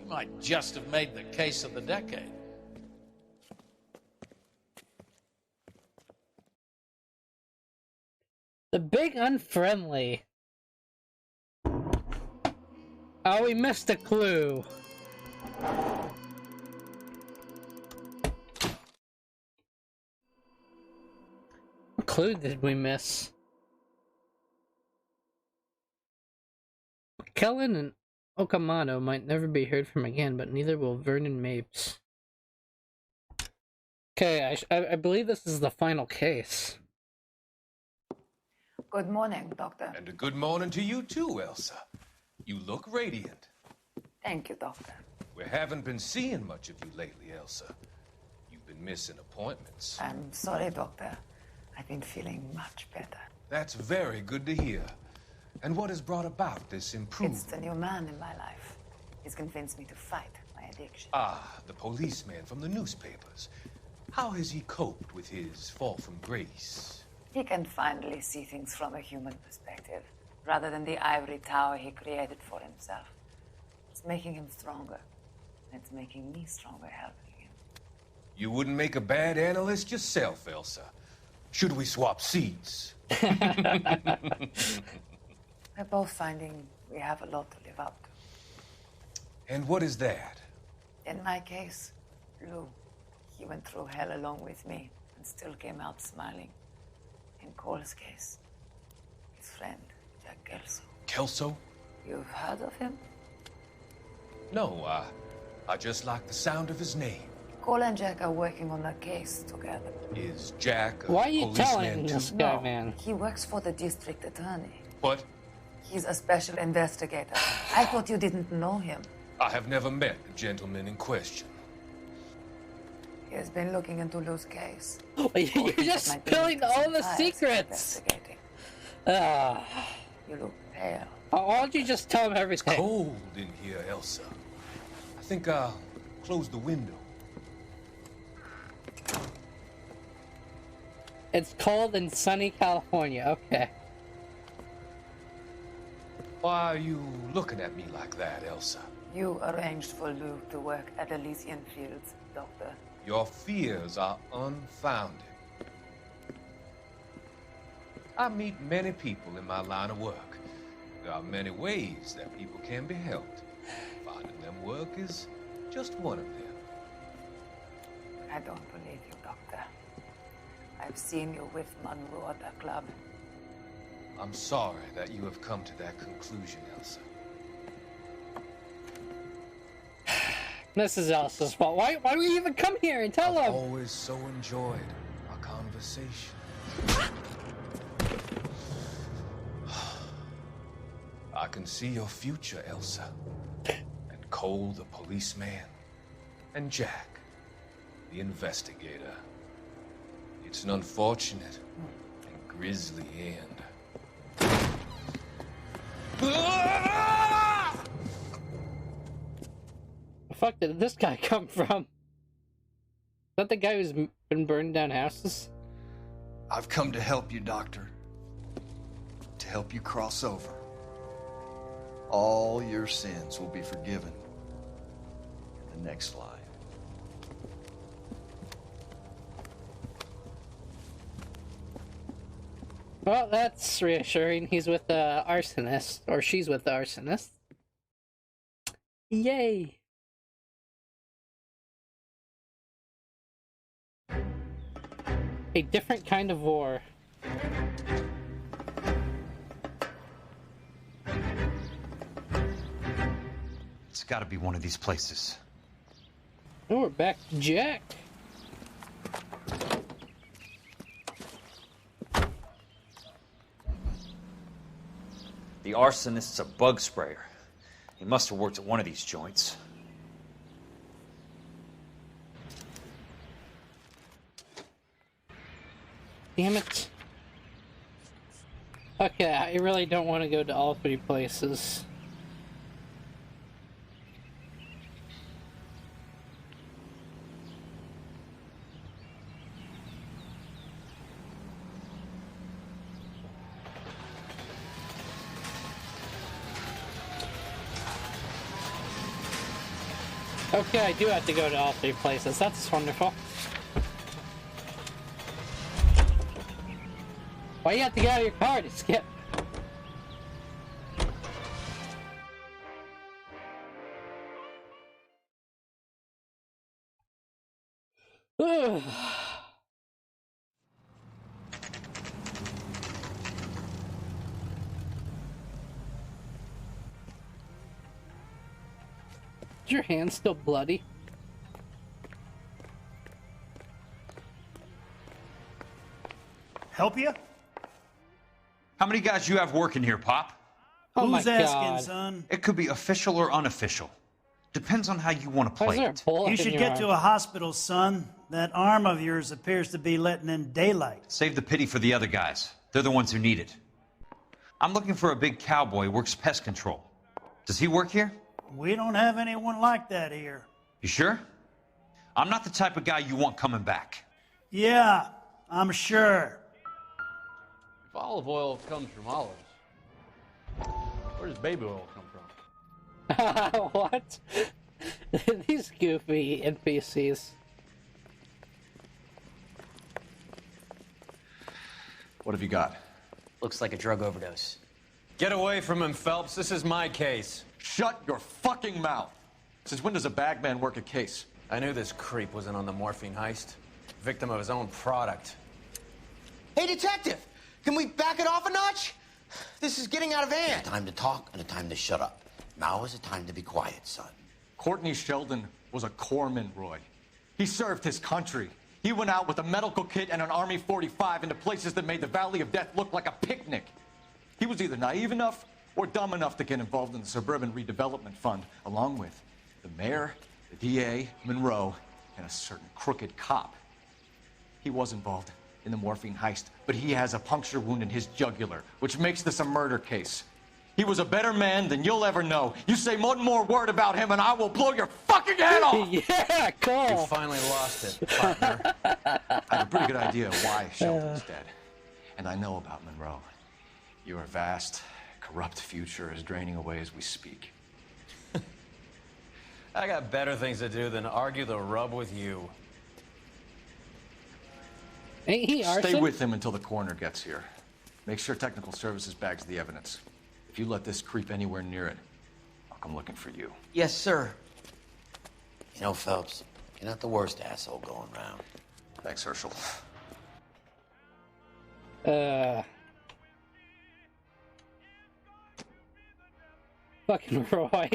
you might just have made the case of the decade. The big unfriendly. Oh, we missed a clue. What clue did we miss? Kellen and Okamoto might never be heard from again, but neither will Vernon Mapes. Okay, I believe this is the final case. Good morning, Doctor. And a good morning to you too, Elsa. You look radiant. Thank you, Doctor. We haven't been seeing much of you lately, Elsa. You've been missing appointments. I'm sorry, Doctor. I've been feeling much better. That's very good to hear. And what has brought about this improvement? It's the new man in my life. He's convinced me to fight my addiction. Ah, the policeman from the newspapers. How has he coped with his fall from grace? He can finally see things from a human perspective, rather than the ivory tower he created for himself. It's making him stronger. It's making me stronger helping him. You wouldn't make a bad analyst yourself, Elsa. Should we swap seats? We're both finding we have a lot to live up to. And what is that? In my case, Lou. He went through hell along with me and still came out smiling. In Cole's case, his friend, Jack Kelso. Kelso? You've heard of him? No, I just like the sound of his name. Cole and Jack are working on a case together. Is Jack a Why are you policeman telling too? this guy, No, man? he works for the district attorney. What? He's a special investigator. I thought you didn't know him. I have never met the gentleman in question. He has been looking into Lou's case. You're just spilling all the secrets. You look pale. Why don't you just tell him everything? It's cold in here, Elsa. I think I'll close the window. It's cold in sunny California. Okay. Why are you looking at me like that, Elsa? You arranged for Lou to work at Elysian Fields, Doctor. Your fears are unfounded. I meet many people in my line of work. There are many ways that people can be helped. Finding them work is just one of them. I don't believe you, Doctor. I've seen you with Monroe at the club. I'm sorry that you have come to that conclusion, Elsa. This is Elsa's fault. Why do we even come here and tell I've him? always so enjoyed our conversation. I can see your future, Elsa. And Cole, the policeman. And Jack, the investigator. It's an unfortunate and grisly end. The fuck did this guy come from? Is that the guy who's been burning down houses? I've come to help you, Doctor. To help you cross over. All your sins will be forgiven in the next life. Well, that's reassuring. He's with the arsonist, or she's with the arsonist. Yay! A different kind of war. It's gotta be one of these places. Oh, we're back to Jack. The arsonist's a bug sprayer. He must have worked at one of these joints. Damn it. Okay, I really don't want to go to all three places. Okay, I do have to go to all three places. That's wonderful. Why you have to get out of your car to skip? Ugh. Is your hand still bloody? Help you? How many guys you have working here, Pop? Oh Who's my asking, God. son? It could be official or unofficial. Depends on how you want to Why is play there a it. bullet You in should your get arm? to a hospital, son. That arm of yours appears to be letting in daylight. Save the pity for the other guys. They're the ones who need it. I'm looking for a big cowboy who works pest control. Does he work here? We don't have anyone like that here. You sure? I'm not the type of guy you want coming back. Yeah, I'm sure. If olive oil comes from olives, where does baby oil come from? What? These goofy NPCs. What have you got? Looks like a drug overdose. Get away from him, Phelps. This is my case. Shut your fucking mouth! Since when does a bagman work a case? I knew this creep was in on the morphine heist. Victim of his own product. Hey, detective! Can we back it off a notch? This is getting out of hand. A time to talk and a time to shut up. Now is a time to be quiet, son. Courtney Sheldon was a corpsman, Roy. He served his country. He went out with a medical kit and an Army 45 into places that made the Valley of Death look like a picnic. He was either naive enough or dumb enough to get involved in the Suburban Redevelopment Fund, along with the mayor, the DA, Monroe, and a certain crooked cop. He was involved in the morphine heist, but he has a puncture wound in his jugular, which makes this a murder case. He was a better man than you'll ever know. You say one more word about him and I will blow your fucking head off! Yeah, cool. You finally lost it, partner. I have a pretty good idea why Sheldon's dead. And I know about Monroe. Your vast, corrupt future is draining away as we speak. I got better things to do than argue the rub with you. Ain't he arson? Stay with him until the coroner gets here. Make sure technical services bags the evidence. If you let this creep anywhere near it, I'll come looking for you. Yes, sir. You know, Phelps, You're not the worst asshole going round. Thanks, Herschel. Fucking Roy.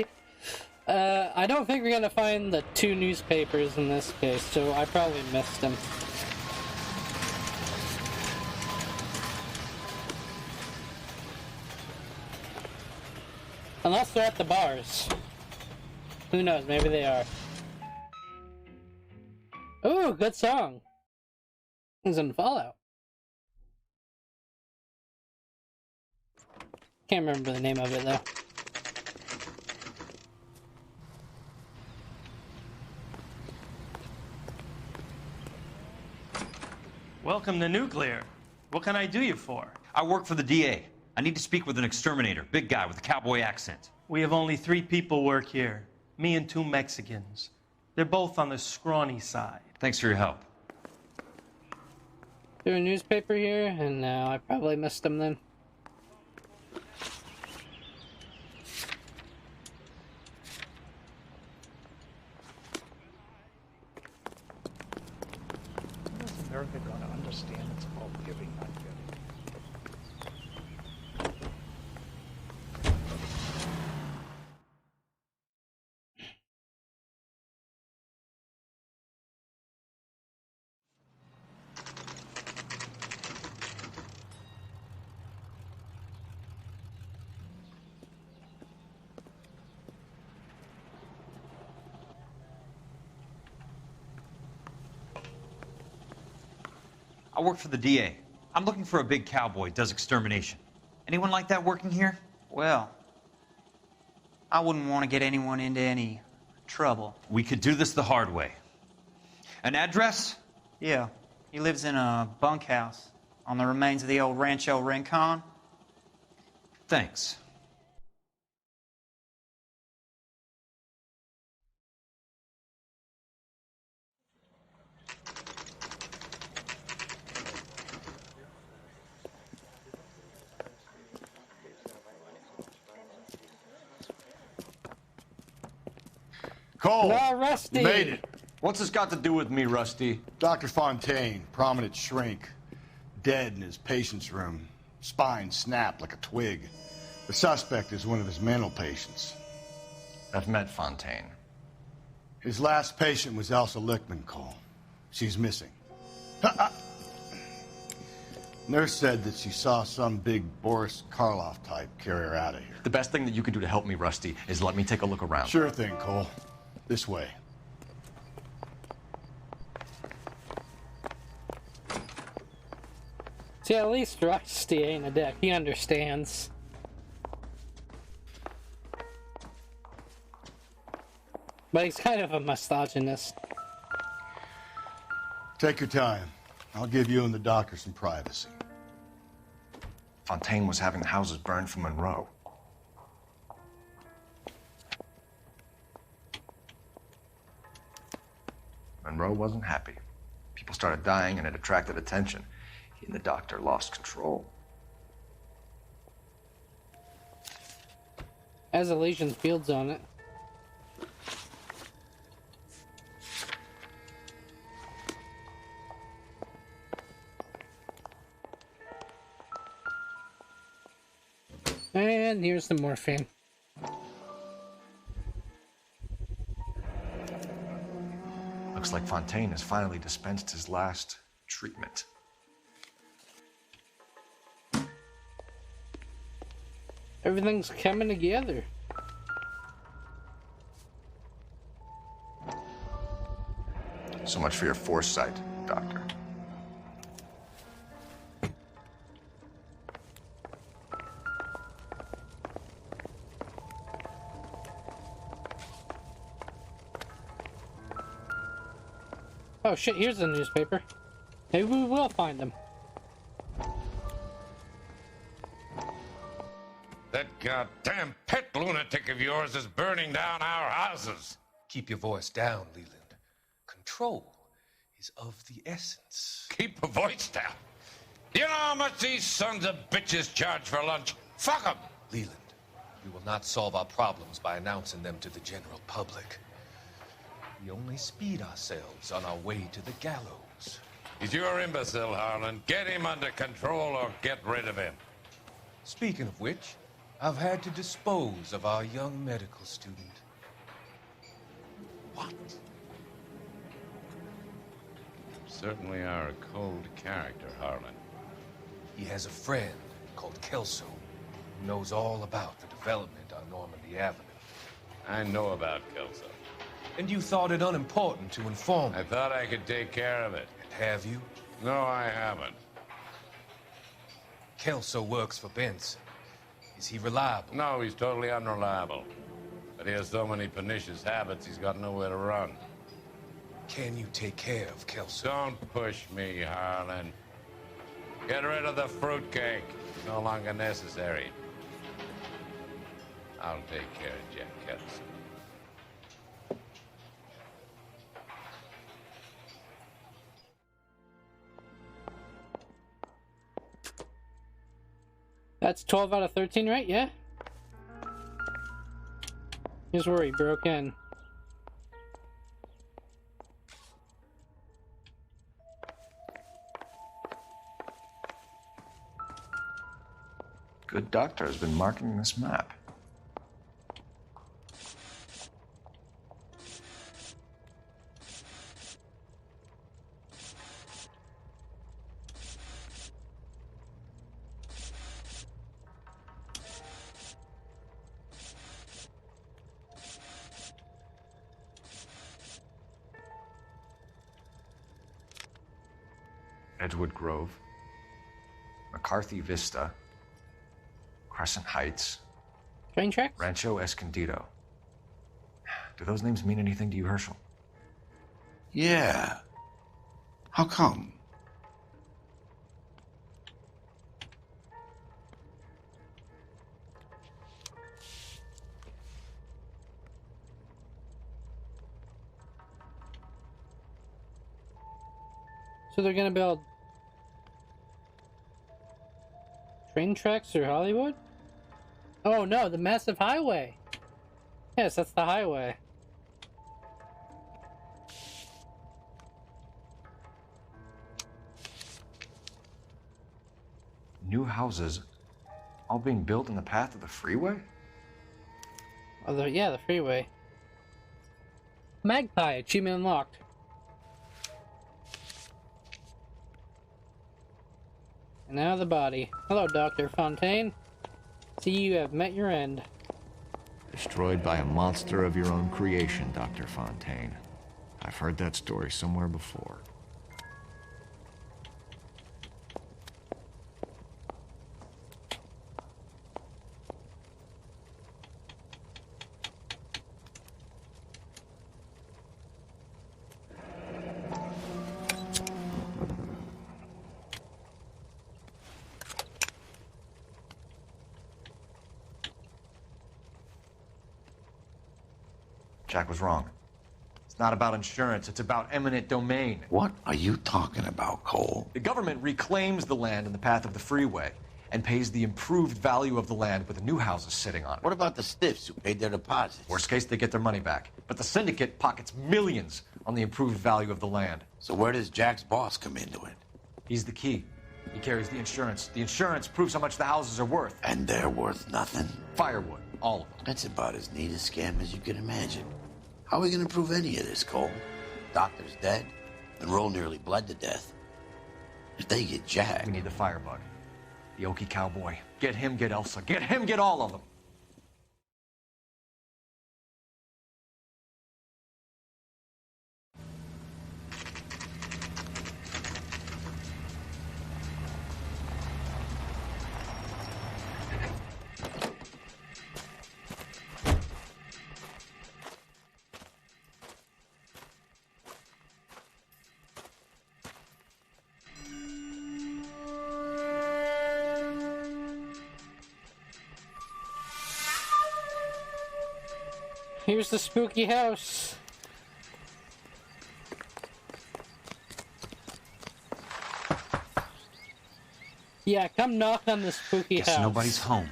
I don't think we're gonna find the 2 newspapers in this case, so I probably missed them. Unless they're at the bars. Who knows, maybe they are. Ooh, good song. It's in Fallout. Can't remember the name of it though. Welcome to Nuclear. What can I do you for? I work for the DA. I need to speak with an exterminator, big guy with a cowboy accent. We have only 3 people work here. Me and 2 Mexicans. They're both on the scrawny side. Thanks for your help. There's a newspaper here, and I probably missed them then. How is America going to understand it's called giving, not giving? I work for the DA. I'm looking for a big cowboy who does extermination. Anyone like that working here? Well, I wouldn't want to get anyone into any trouble. We could do this the hard way. An address? Yeah, he lives in a bunkhouse on the remains of the old Rancho Rincon. Thanks. Cole, No, Rusty. you made it. What's this got to do with me, Rusty? Dr. Fontaine, prominent shrink, dead in his patient's room, spine snapped like a twig. The suspect is one of his mental patients. I've met Fontaine. His last patient was Elsa Lichtman, Cole. She's missing. Nurse said that she saw some big Boris Karloff type carry her out of here. The best thing that you can do to help me, Rusty, is let me take a look around. Sure thing, Cole. This way. See, at least Rusty ain't a dick. He understands. But he's kind of a misogynist. Take your time. I'll give you and the doctor some privacy. Fontaine was having the houses burned for Monroe. Monroe wasn't happy. People started dying and it attracted attention. He and the doctor lost control. Has Elysian Fields on it. And here's the morphine. Looks like Fontaine has finally dispensed his last treatment. Everything's coming together. So much for your foresight, Doctor. Oh shit, here's the newspaper. Maybe we will find them. That goddamn pet lunatic of yours is burning down our houses. Keep your voice down, Leland. Control is of the essence. Keep your voice down. You know how much these sons of bitches charge for lunch? Fuck them. Leland, we will not solve our problems by announcing them to the general public. We only speed ourselves on our way to the gallows. He's your imbecile, Harlan. Get him under control or get rid of him. Speaking of which, I've had to dispose of our young medical student. What? Certainly are a cold character, Harlan. He has a friend called Kelso who knows all about the development on Normandy Avenue. I know about Kelso. And you thought it unimportant to inform me. I thought I could take care of it. And have you? No, I haven't. Kelso works for Benson. Is he reliable? No, he's totally unreliable. But he has so many pernicious habits, he's got nowhere to run. Can you take care of Kelso? Don't push me, Harlan. Get rid of the fruitcake. It's no longer necessary. I'll take care of Jack Kelso. That's 12 out of 13, right? Yeah? Here's where he broke in. Good doctor has been marking this map. Edgewood Grove, McCarthy Vista, Crescent Heights, Train tracks? Rancho Escondido. Do those names mean anything to you, Herschel? Yeah. How come? So they're gonna build train tracks through Hollywood? Oh no, the massive highway! Yes, that's the highway. New houses all being built in the path of the freeway? Oh, yeah, the freeway. Magpie, achievement unlocked. And now the body. Hello, Dr. Fontaine. See, you have met your end. Destroyed by a monster of your own creation, Dr. Fontaine. I've heard that story somewhere before. Jack was wrong. It's not about insurance, it's about eminent domain. What are you talking about, Cole? The government reclaims the land in the path of the freeway and pays the improved value of the land with the new houses sitting on it. What about the stiffs who paid their deposits? Worst case, they get their money back. But the syndicate pockets millions on the improved value of the land. So where does Jack's boss come into it? He's the key. He carries the insurance. The insurance proves how much the houses are worth. And they're worth nothing? Firewood, all of them. That's about as neat a scam as you can imagine. How are we going to prove any of this, Cole? Doctor's dead, and Roll nearly bled to death. If they get Jack... We need the firebug. The Okie cowboy. Get him, get Elsa. Get him, get all of them. Here's the spooky house. Yeah, come knock on the spooky house. Guess nobody's home.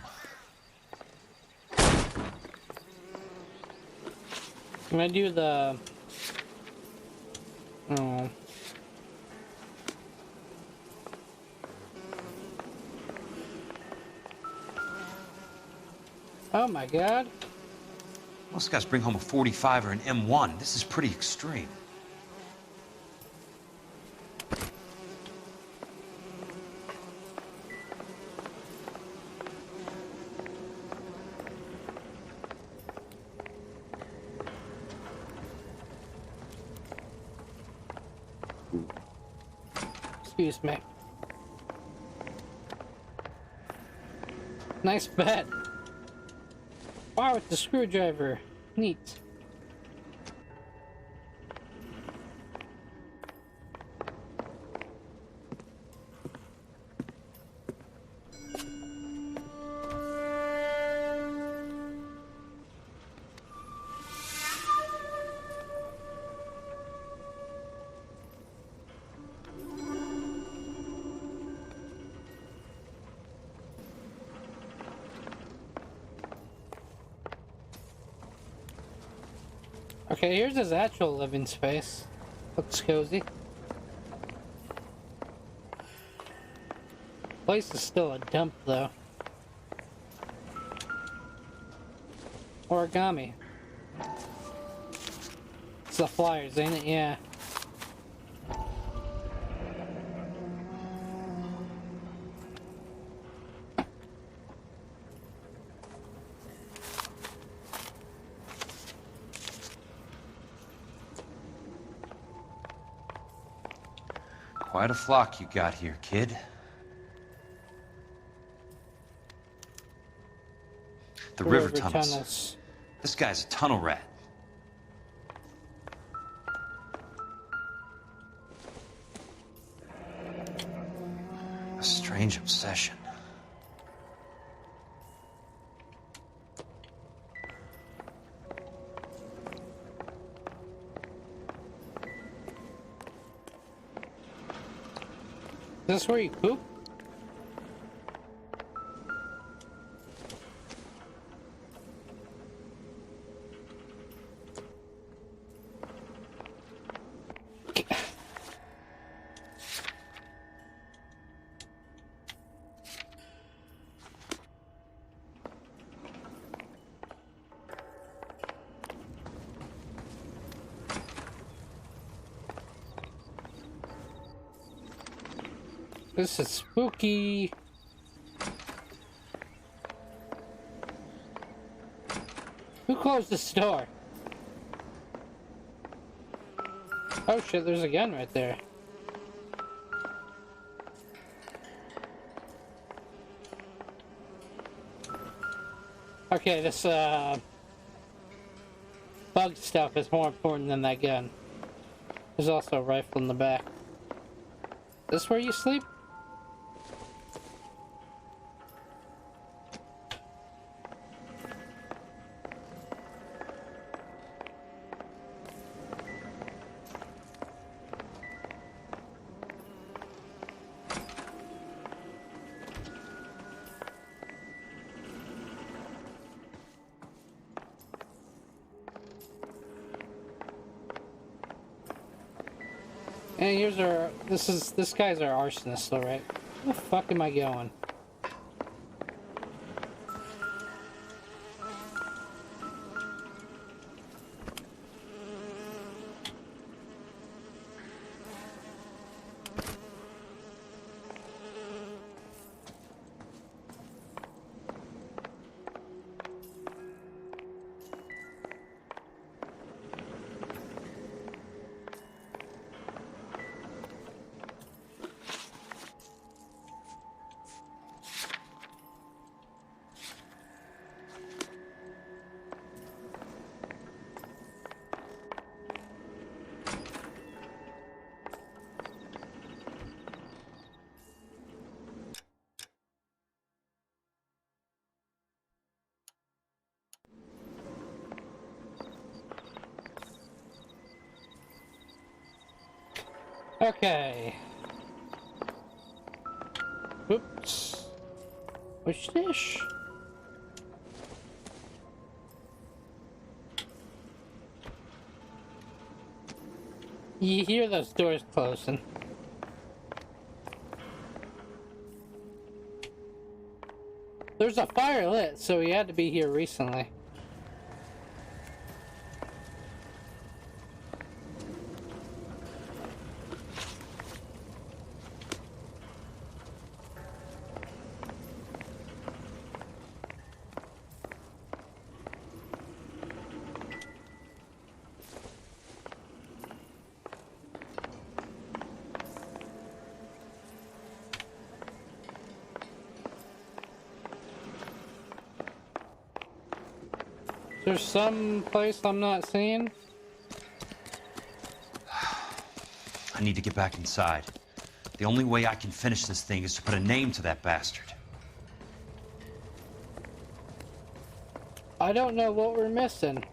I'm gonna do the Oh. Oh my god. Most guys bring home a 45 or an M1. This is pretty extreme. Excuse me. Nice bet. Wow, with the screwdriver. Neat. Okay, here's his actual living space. Looks cozy. Place is still a dump, though. Origami. It's the flyers, ain't it? Yeah. Quite a flock you got here, kid. The river tunnels. This guy's a tunnel rat. A strange obsession. Is this where you poop? This is spooky. Who closed this door? Oh shit, there's a gun right there. Okay, this bug stuff is more important than that gun. There's also a rifle in the back. Is this where you sleep? And here's our, this guy's our arsonist, alright? Where the fuck am I going? Okay. Oops. Which dish? You hear those doors closing. There's a fire lit, so he had to be here recently. There's some place I'm not seeing. I need to get back inside. The only way I can finish this thing is to put a name to that bastard. I don't know what we're missing.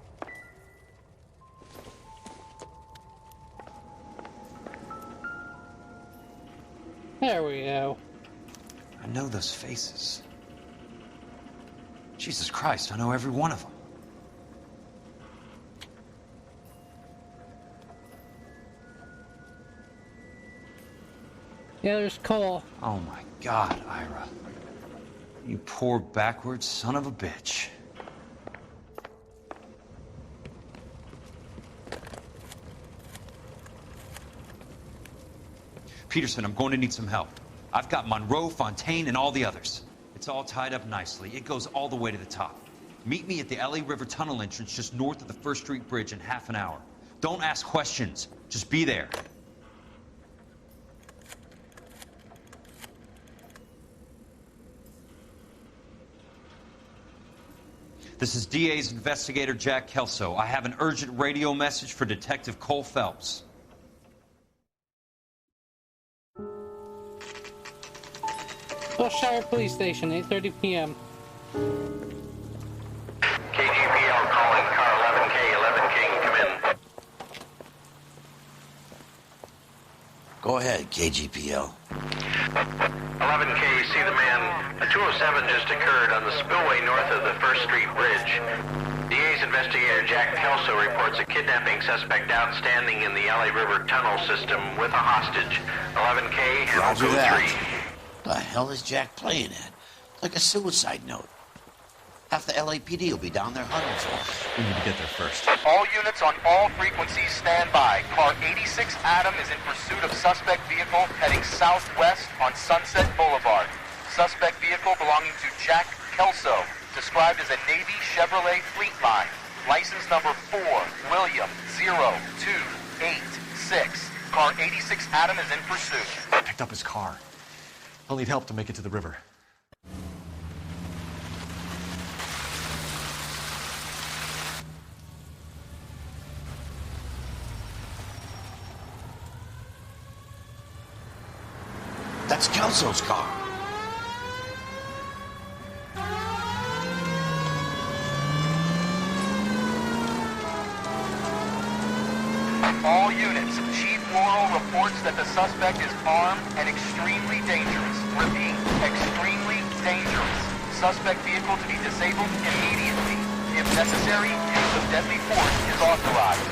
There we go. I know those faces. Jesus Christ, I know every one of them. Yeah, there's Cole. Oh my God, Ira. You poor backwards son of a bitch. Peterson, I'm going to need some help. I've got Monroe, Fontaine, and all the others. It's all tied up nicely. It goes all the way to the top. Meet me at the LA River Tunnel entrance just north of the First Street Bridge in half an hour. Don't ask questions. Just be there. This is DA's investigator Jack Kelso. I have an urgent radio message for Detective Cole Phelps. Wilshire Police Station, 8:30 p.m. KGPL calling car 11K, 11K, come in. Go ahead, KGPL. 11K, see the man. A 207 just occurred on the spillway north of the First Street Bridge. DA's investigator Jack Kelso reports a kidnapping suspect outstanding in the LA River Tunnel system with a hostage. 11K, Roger code that. 3. The hell is Jack playing at? Like a suicide note. Half the LAPD will be down there hunting for us. We need to get there first. All units on all frequencies stand by. Car 86 Adam is in pursuit of suspect vehicle heading southwest on Sunset Boulevard. Suspect vehicle belonging to Jack Kelso, described as a Navy Chevrolet Fleetline. License number 4, William 0286. Car 86 Adam is in pursuit. I picked up his car. I'll need help to make it to the river. That's Kelso's car. All units, Chief Laurel reports that the suspect is armed and extremely dangerous. Repeat, extremely dangerous. Suspect vehicle to be disabled immediately. If necessary, use of deadly force is authorized.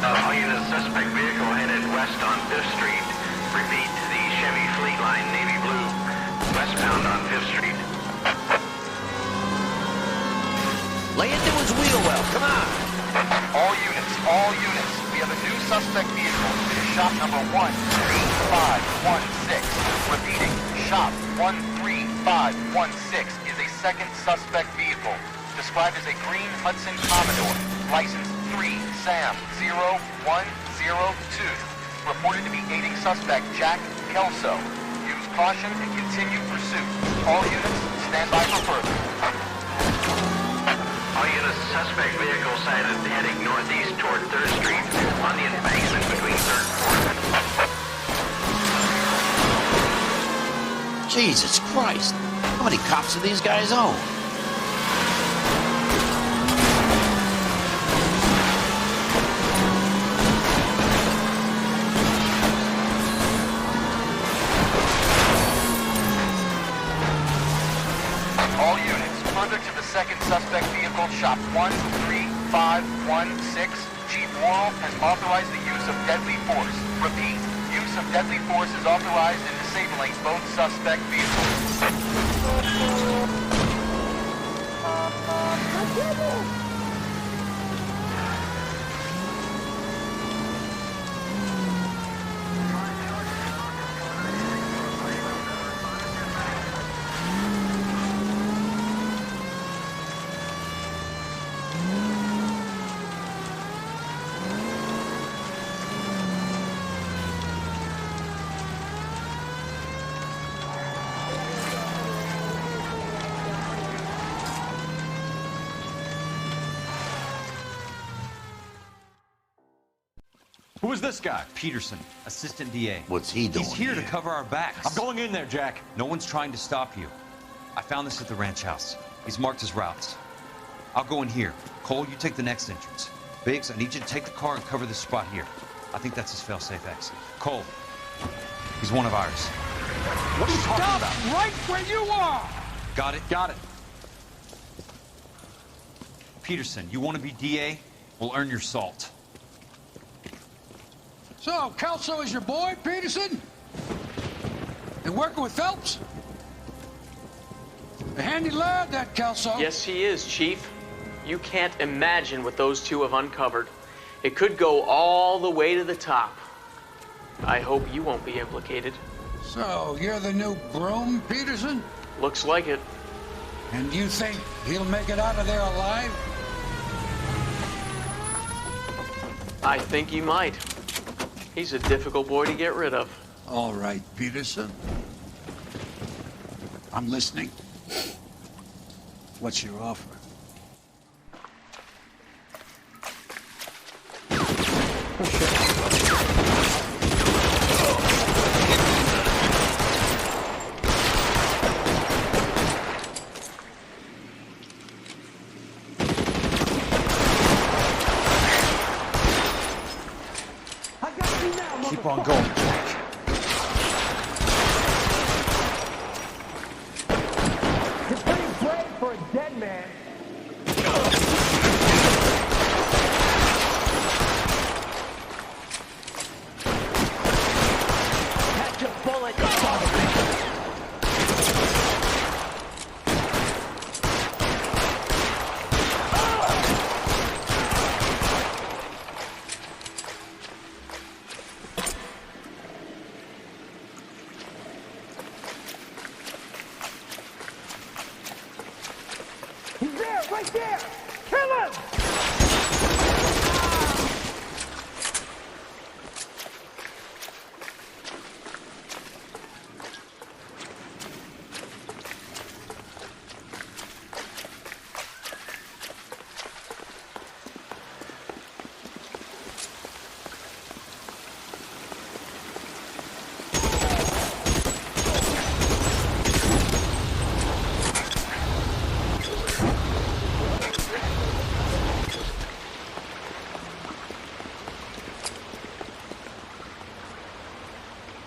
All units, suspect vehicle headed west on 5th Street. Repeat, the Chevy Fleetline navy blue, westbound on 5th Street. Lay into his wheel well, come on. All units, we have a new suspect vehicle. It is shop number 13516. Repeating, shop 13516 is a second suspect vehicle, described as a green Hudson Commodore, license 3 Sam 0102, reported to be aiding suspect Jack Kelso. Use caution and continue pursuit. All units, stand by for further. All units, suspect vehicle sighted heading northeast toward 3rd Street on the embankment between 3rd and 4th. Jesus Christ. How many cops do these guys own? All units, further to the second suspect vehicle, shop 13616. 516, Chief Worrell has authorized the use of deadly force. Repeat, use of deadly force is authorized in disabling both suspect vehicles. Who is this guy? Peterson, assistant DA. What's he doing He's here to cover our backs. I'm going in there, Jack. No one's trying to stop you. I found this at the ranch house. He's marked his routes. I'll go in here. Cole, you take the next entrance. Biggs, I need you to take the car and cover this spot here. I think that's his fail-safe exit. Cole, he's one of ours. What are you talking Stop about? right where you are! Got it? Got it. Peterson, you want to be DA? We'll earn your salt. So, Kelso is your boy, Peterson? And working with Phelps? A handy lad, that Kelso. Yes, he is, Chief. You can't imagine what those two have uncovered. It could go all the way to the top. I hope you won't be implicated. So, you're the new broom, Peterson? Looks like it. And you think he'll make it out of there alive? I think he might. He's a difficult boy to get rid of. All right, Peterson. I'm listening. What's your offer? Keep on going, Jack. You're pretty brave for a dead man. Catch a bullet. He's there, right there! Kill him!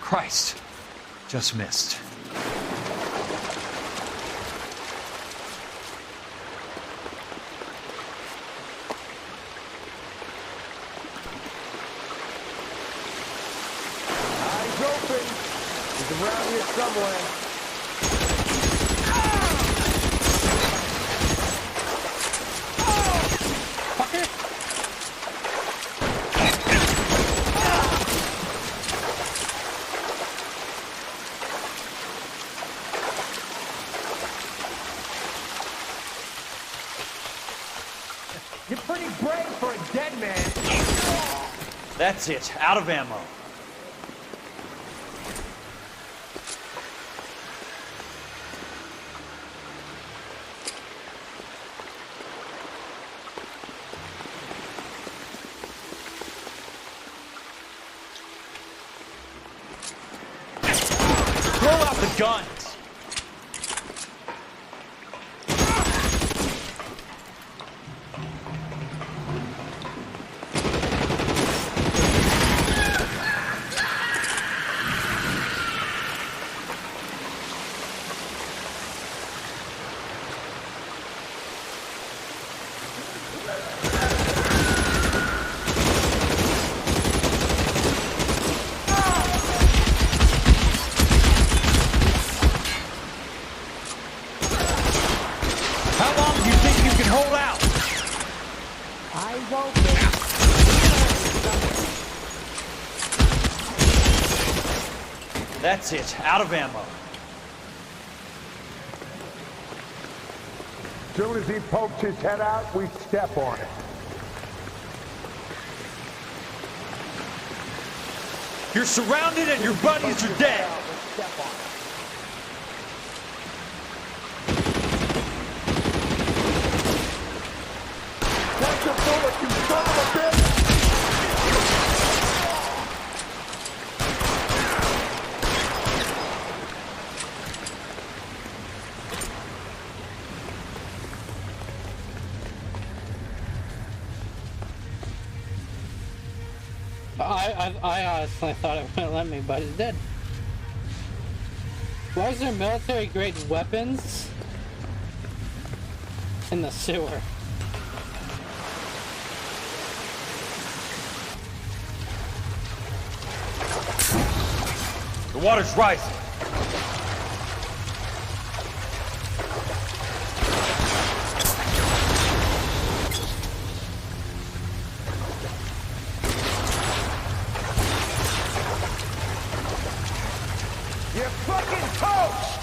Christ. Just missed. Eyes open. He's around here somewhere. You're pretty brave for a dead man. That's it. Out of ammo. Throw out the guns. Eyes open. That's it. Out of ammo. As soon as he pokes his head out, we step on it. You're surrounded and your buddies are dead. Catch a bullet, you son of a bitch! I honestly thought it wouldn't let me, but it did. Why is there military-grade weapons in the sewer? The water's rising. You're fucking toast!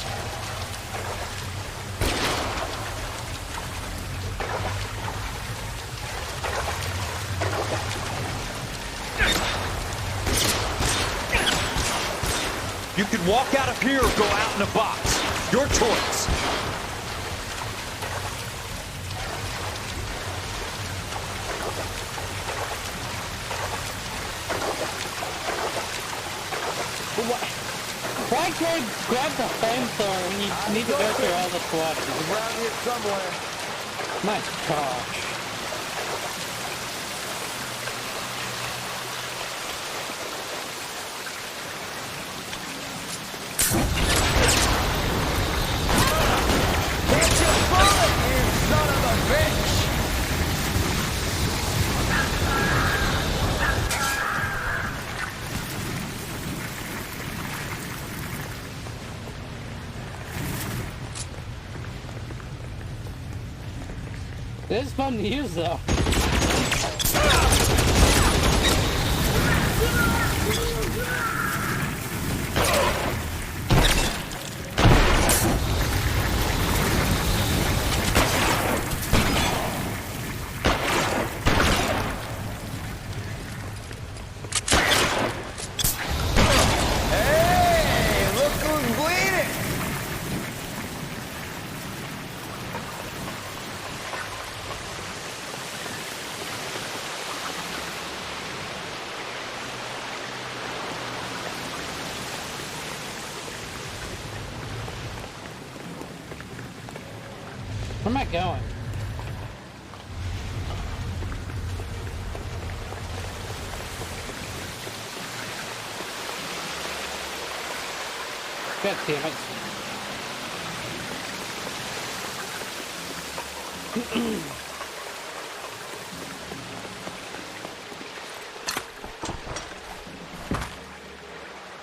You can walk out of here or go out in a box. Your choice. Why can't I grab the flamethrower when you need to go through all this water? It's around here somewhere. My gosh. It is fun to use, though. Hey, look who's bleeding! Where am I going? God damn it.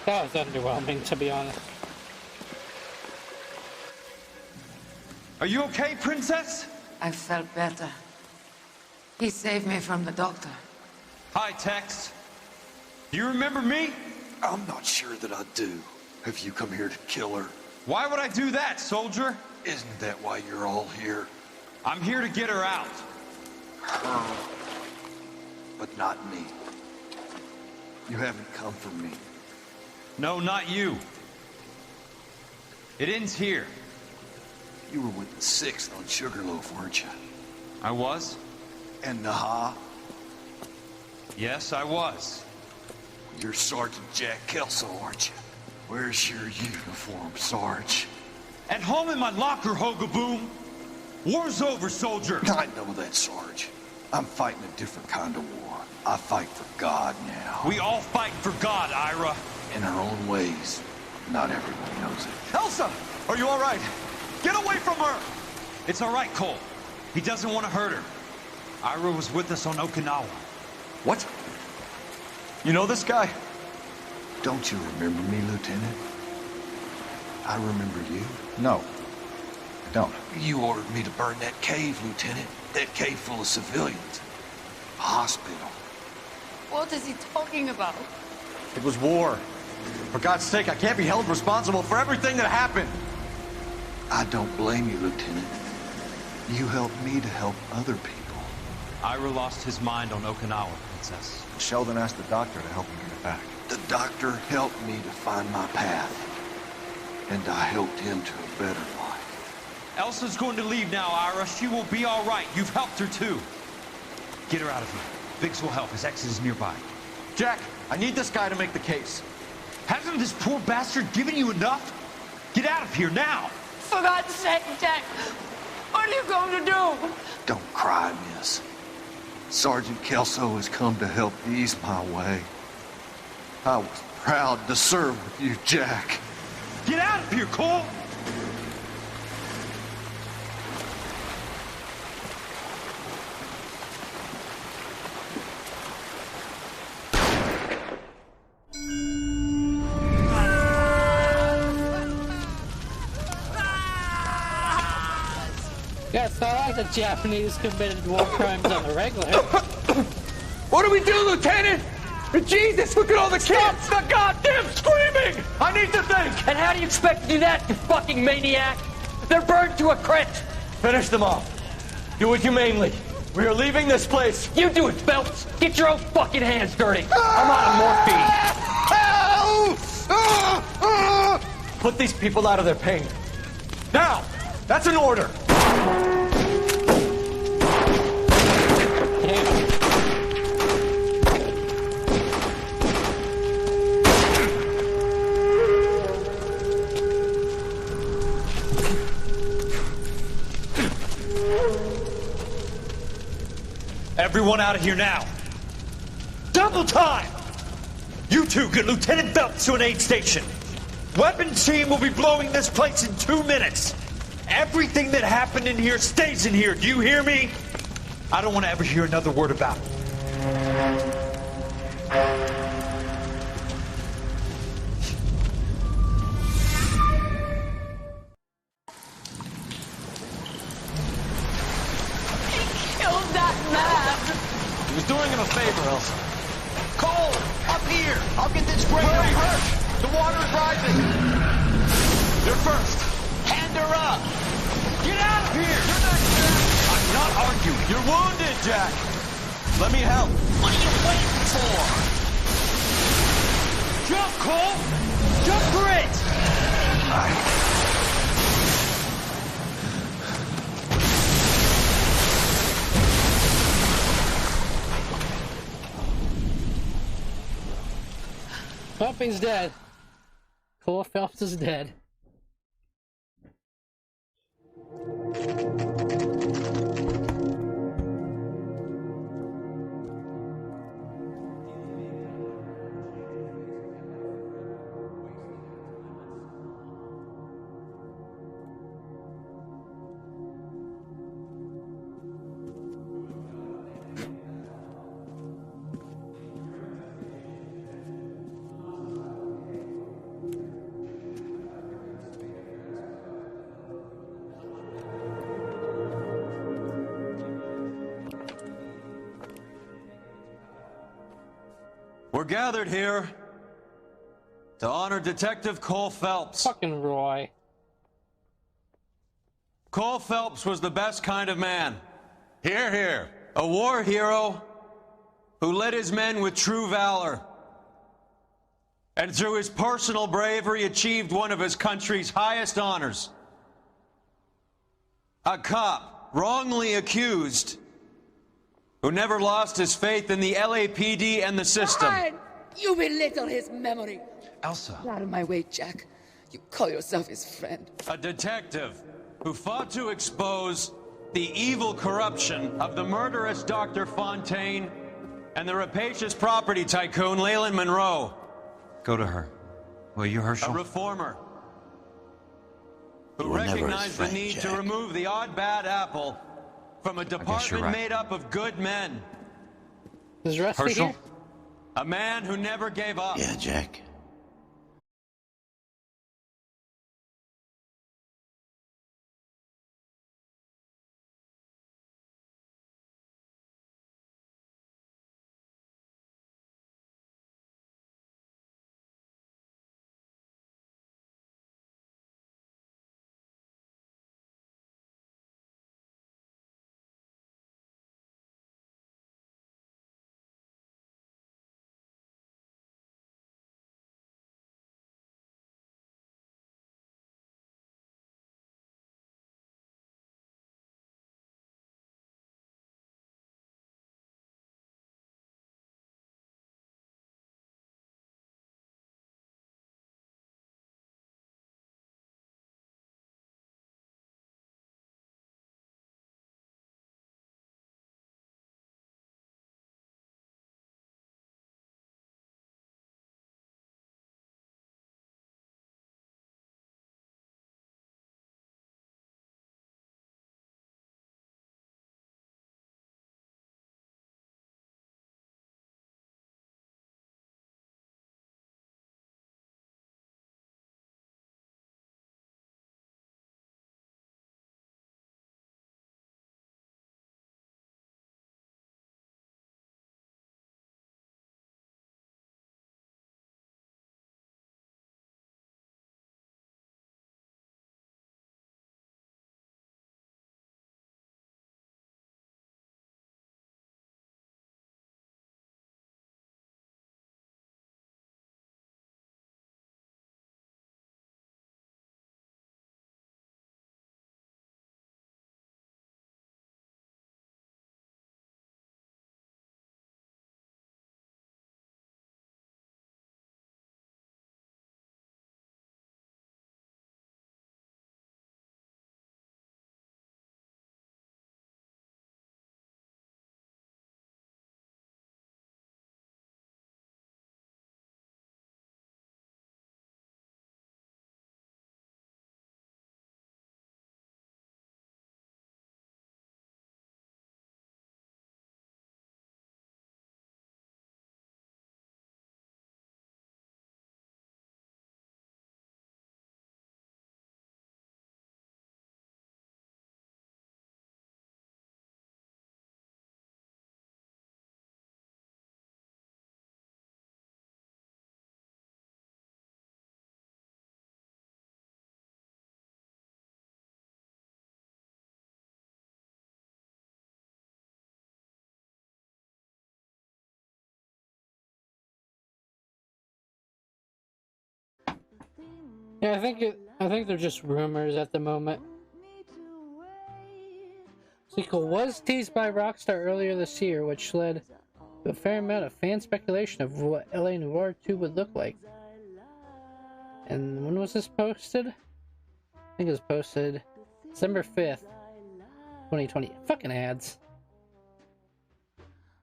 That was underwhelming, to be honest. Are you okay, Princess? I felt better. He saved me from the doctor. Hi, Tex. Do you remember me? I'm not sure that I do. Have you come here to kill her? Why would I do that, soldier? Isn't that why you're all here? I'm here to get her out. Her. But not me. You haven't come for me. No, not you. It ends here. You were with the 6th on Sugarloaf, weren't you? I was? And Naha? Yes, I was. You're Sergeant Jack Kelso, aren't you? Where's your uniform, Sarge? At home in my locker, Hogaboom. War's over, soldier. I know that, Sarge. I'm fighting a different kind of war. I fight for God now. We all fight for God, Ira. In our own ways. Not everyone knows it. Elsa! Are you all right? Get away from her! It's all right, Cole. He doesn't want to hurt her. Ira was with us on Okinawa. What? You know this guy? Don't you remember me, Lieutenant? I remember you. No, I don't. You ordered me to burn that cave, Lieutenant. That cave full of civilians. Hospital. What is he talking about? It was war. For God's sake, I can't be held responsible for everything that happened. I don't blame you, Lieutenant. You helped me to help other people. Ira lost his mind on Okinawa, Princess. Sheldon asked the doctor to help him get it back. The doctor helped me to find my path. And I helped him to a better life. Elsa's going to leave now, Ira. She will be all right. You've helped her, too. Get her out of here. Biggs will help. His exit is nearby. Jack, I need this guy to make the case. Hasn't this poor bastard given you enough? Get out of here now! For God's sake, Jack! What are you going to do? Don't cry, miss. Sergeant Kelso has come to help ease my way. I was proud to serve with you, Jack. Get out of here, Cole! Yes, I like the Japanese committed war crimes on the regular. What do we do, Lieutenant? Jesus, look at all the kids! Stop the goddamn screaming! I need to think! And how do you expect to do that, you fucking maniac? They're burned to a crisp! Finish them off. Do it humanely. We are leaving this place. You do it, Phelps. Get your own fucking hands dirty. I'm out of morphine. Put these people out of their pain. Now! That's an order! Everyone out of here now. Double time! You two get Lieutenant Phelps to an aid station. Weapons team will be blowing this place in 2 minutes. Everything that happened in here stays in here. Do you hear me? I don't want to ever hear another word about it. Killed that man! He was doing him a favor, Elsa. Cole, up here! I'll get this grate over. The water is rising! You're first! Hand her up! Get out of here! You're not Jack! I'm not arguing. You're wounded, Jack! Let me help. What are you waiting for? Jump, Cole! Jump for it! Pumping's dead. Cole Phelps is dead. We're gathered here to honor Detective Cole Phelps. Fucking Roy. Cole Phelps was the best kind of man. Hear, hear. A war hero who led his men with true valor. And through his personal bravery achieved one of his country's highest honors. A cop wrongly accused who never lost his faith in the LAPD and the system. Fine. You belittle his memory. Elsa. Get out of my way, Jack. You call yourself his friend. A detective who fought to expose the evil corruption of the murderous Dr. Fontaine and the rapacious property tycoon Leyland Monroe. Go to her. Will you, Herschel? A reformer who recognized the need to remove the odd bad apple from a department made up of good men. Is Rusty Herschel? here? A man who never gave up. Yeah, Jack. Yeah, I think they're just rumors at the moment. Sequel was teased by Rockstar earlier this year, which led to a fair amount of fan speculation of what LA Noire 2 would look like. And when was this posted? I think it was posted December 5th, 2020. Fucking ads.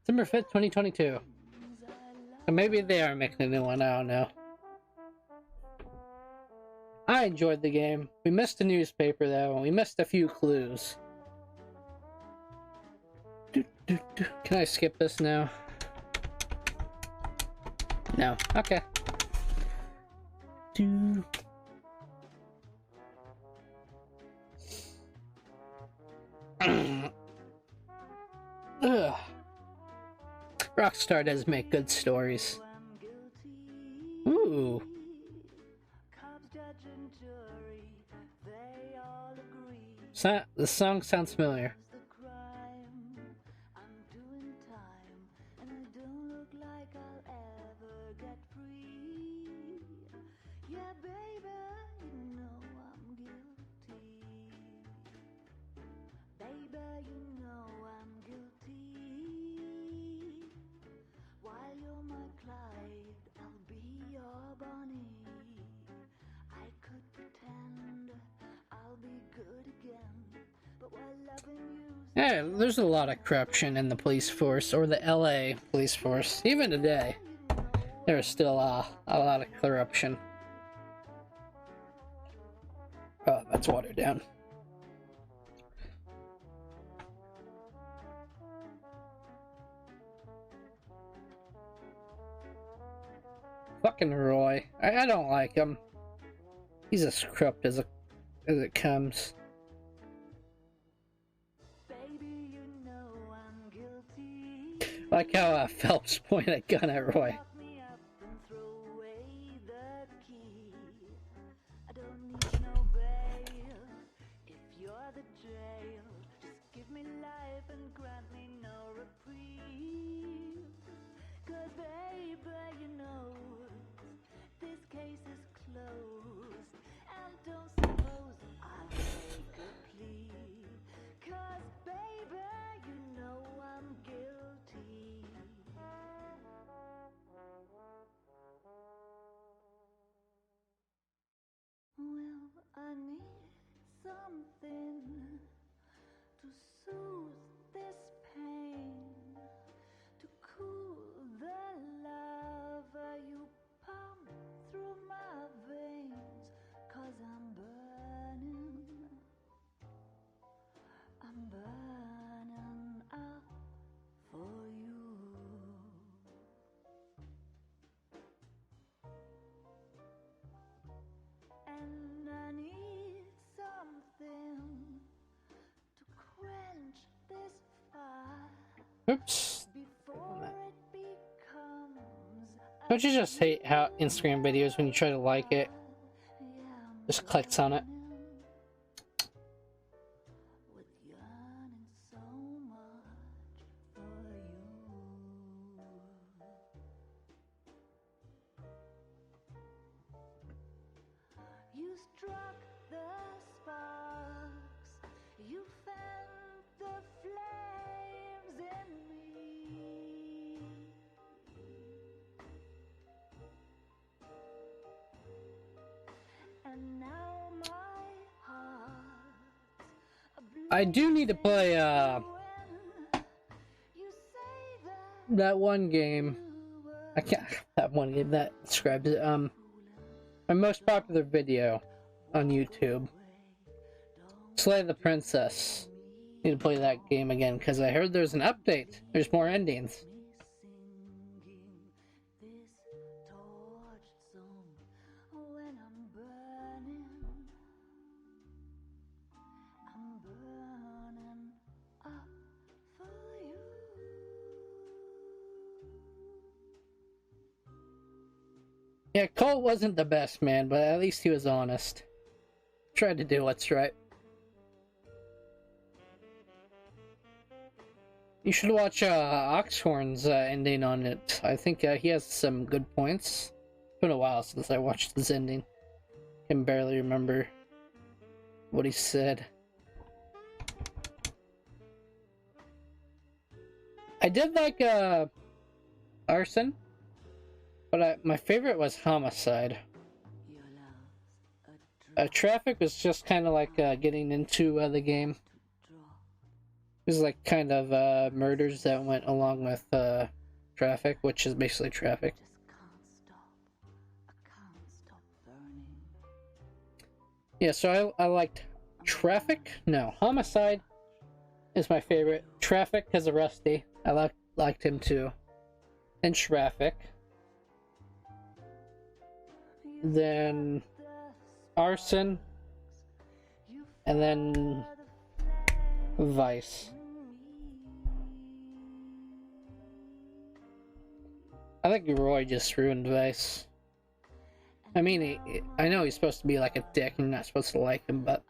December 5th, 2022. So maybe they are making a new one, I don't know. I enjoyed the game. We missed the newspaper though, and we missed a few clues. Can I skip this now? No. Okay. Ugh. Rockstar does make good stories. Ooh. The song sounds familiar. Yeah, there's a lot of corruption in the police force, or the LA police force. Even today, there's still a lot of corruption. Oh, that's watered down. Fucking Roy. I don't like him. He's as corrupt as it comes. Like how Phelps pointed a gun at Roy. I need something to soothe this pain, to cool the lava you pump through my veins, 'cause I'm burning up for you. And I need something to quench this fire. Oops. Before it becomes Don't you just hate how Instagram videos, when you try to like it, just clicks on it? with yearning so much for you. You struck the sparks, you felt the flames in me. And now my heart's I do need to play that one game. I can't. That one game that describes it. My most popular video on YouTube. Slay the Princess. Need to play that game again because I heard there's an update. There's more endings. when I'm burning up for you. Yeah, Cole wasn't the best man, but at least he was honest. Tried to do what's right. You should watch Oxhorn's ending on it. I think he has some good points. It's been a while since I watched his ending. can barely remember what he said. I did like arson, but my favorite was homicide. Traffic was just kind of like getting into the game. It was like kind of murders that went along with traffic, which is basically traffic. Yeah, so I liked traffic. No, homicide is my favorite. Traffic because of Rusty. I liked him too. And traffic. Then arson. And then Vice. I think Roy just ruined Vice. I mean, I know he's supposed to be like a dick and you're not supposed to like him, but...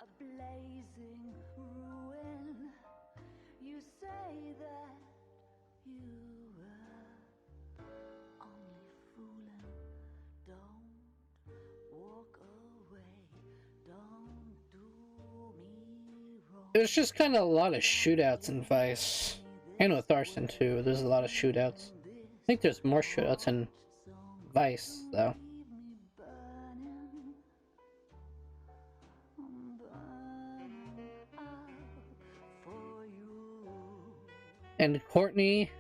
It was just kind of a lot of shootouts in Vice. And with Arson too, there's a lot of shootouts. I think there's more shootouts in Vice, though. And Courtney...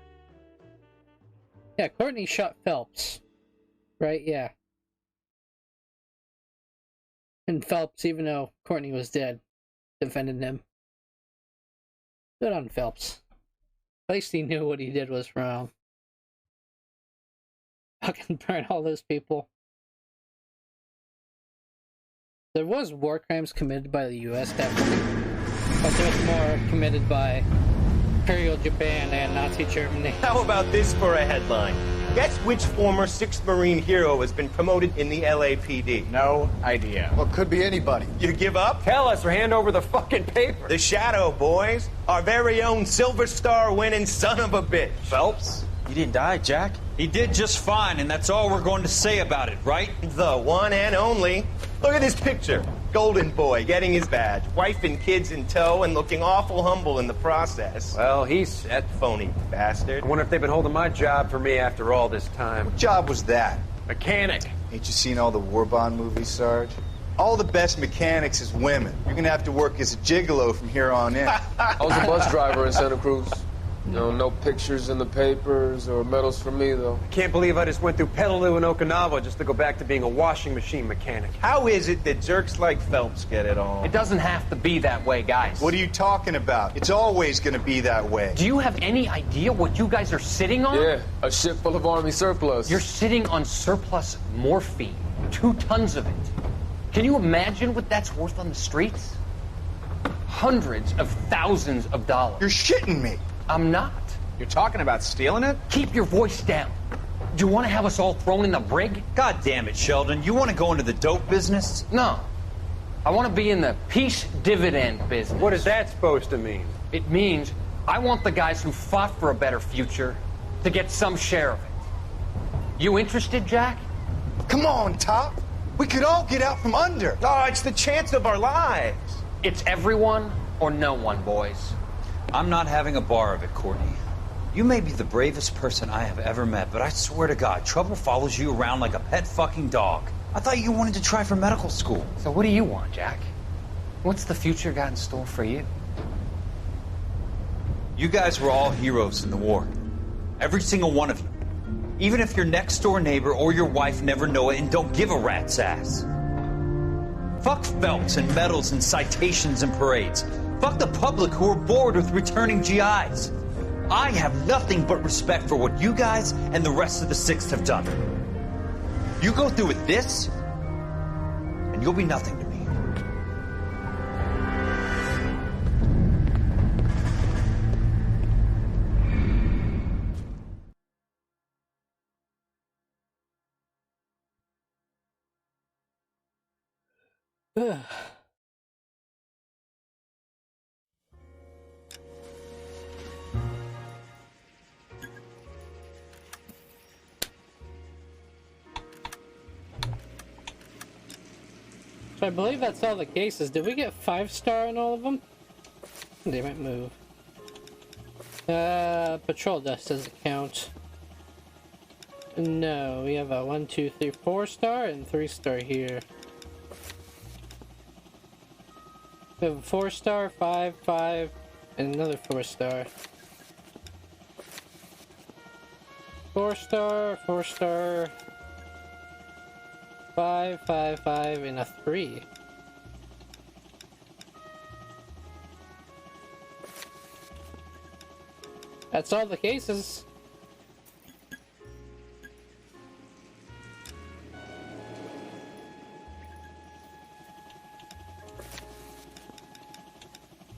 Yeah, Courtney shot Phelps. Right, yeah. And Phelps, even though Courtney was dead, defended him. Good on Phelps. At least he knew what he did was wrong. Fucking burn all those people. There was war crimes committed by the US, definitely. But there's more committed by Imperial Japan and Nazi Germany. How about this for a headline? Guess which former 6th Marine hero has been promoted in the LAPD? No idea. Well, could be anybody. You give up? Tell us or hand over the fucking paper. The Shadow, boys. Our very own Silver Star winning son of a bitch. Phelps? He didn't die, Jack. He did just fine, and that's all we're going to say about it, right? The one and only. Look at this picture. Golden boy getting his badge, wife and kids in tow, and looking awful humble in the process. Well, he's set. Phony bastard. I wonder if they've been holding my job for me after all this time. What job was that? Mechanic. Ain't you seen all the war bond movies, Sarge? All the best mechanics is women. You're gonna have to work as a gigolo from here on in. I was a bus driver in Santa Cruz. You know, no pictures in the papers or medals for me, though. I can't believe I just went through Petaloo and Okinawa just to go back to being a washing machine mechanic. How is it that jerks like Phelps get it all? It doesn't have to be that way, guys. What are you talking about? It's always gonna be that way. Do you have any idea what you guys are sitting on? Yeah, a ship full of Army surplus. You're sitting on surplus morphine. 2 tons of it. Can you imagine what that's worth on the streets? Hundreds of thousands of dollars. You're shitting me. I'm not. You're talking about stealing it? Keep your voice down. Do you want to have us all thrown in the brig? God damn it, Sheldon. You want to go into the dope business? No. I want to be in the peace dividend business. What is that supposed to mean? It means I want the guys who fought for a better future to get some share of it. You interested, Jack? Come on, Top. We could all get out from under. Oh, it's the chance of our lives. It's everyone or no one, boys. I'm not having a bar of it, Courtney. You may be the bravest person I have ever met, but I swear to God, trouble follows you around like a pet fucking dog. I thought you wanted to try for medical school. So what do you want, Jack? What's the future got in store for you? You guys were all heroes in the war. Every single one of you. Even if your next door neighbor or your wife never know it and don't give a rat's ass. Fuck Phelps and medals and citations and parades. Fuck the public who are bored with returning GIs. I have nothing but respect for what you guys and the rest of the 6th have done. You go through with this, and you'll be nothing to me. Ugh. So I believe that's all the cases. Did we get 5-star in all of them? They might move. Patrol dust doesn't count. No, we have a 1, 2, 3, 4-star and 3-star here. We have a 4-star, 5, 5, and another 4-star. 4-star, 4-star, 5, 5, 5, and a 3. That's all the cases.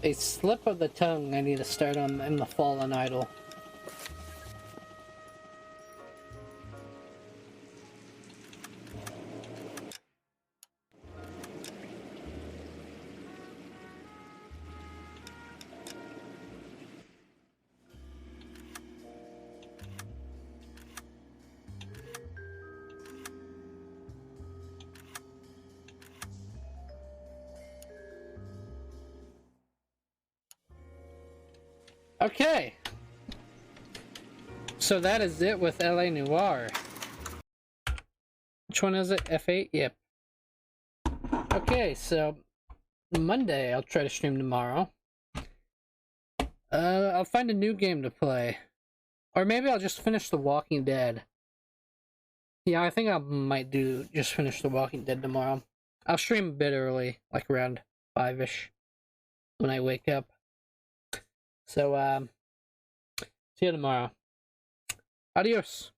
A slip of the tongue I need to start on in the Fallen Idol. Okay. So that is it with LA Noire. Which one is it? F8? Yep. Okay, so Monday I'll try to stream tomorrow. I'll find a new game to play. Or maybe I'll just finish The Walking Dead. Yeah, I think I might just finish The Walking Dead tomorrow. I'll stream a bit early, like around 5-ish, when I wake up. So, see you tomorrow. Adios.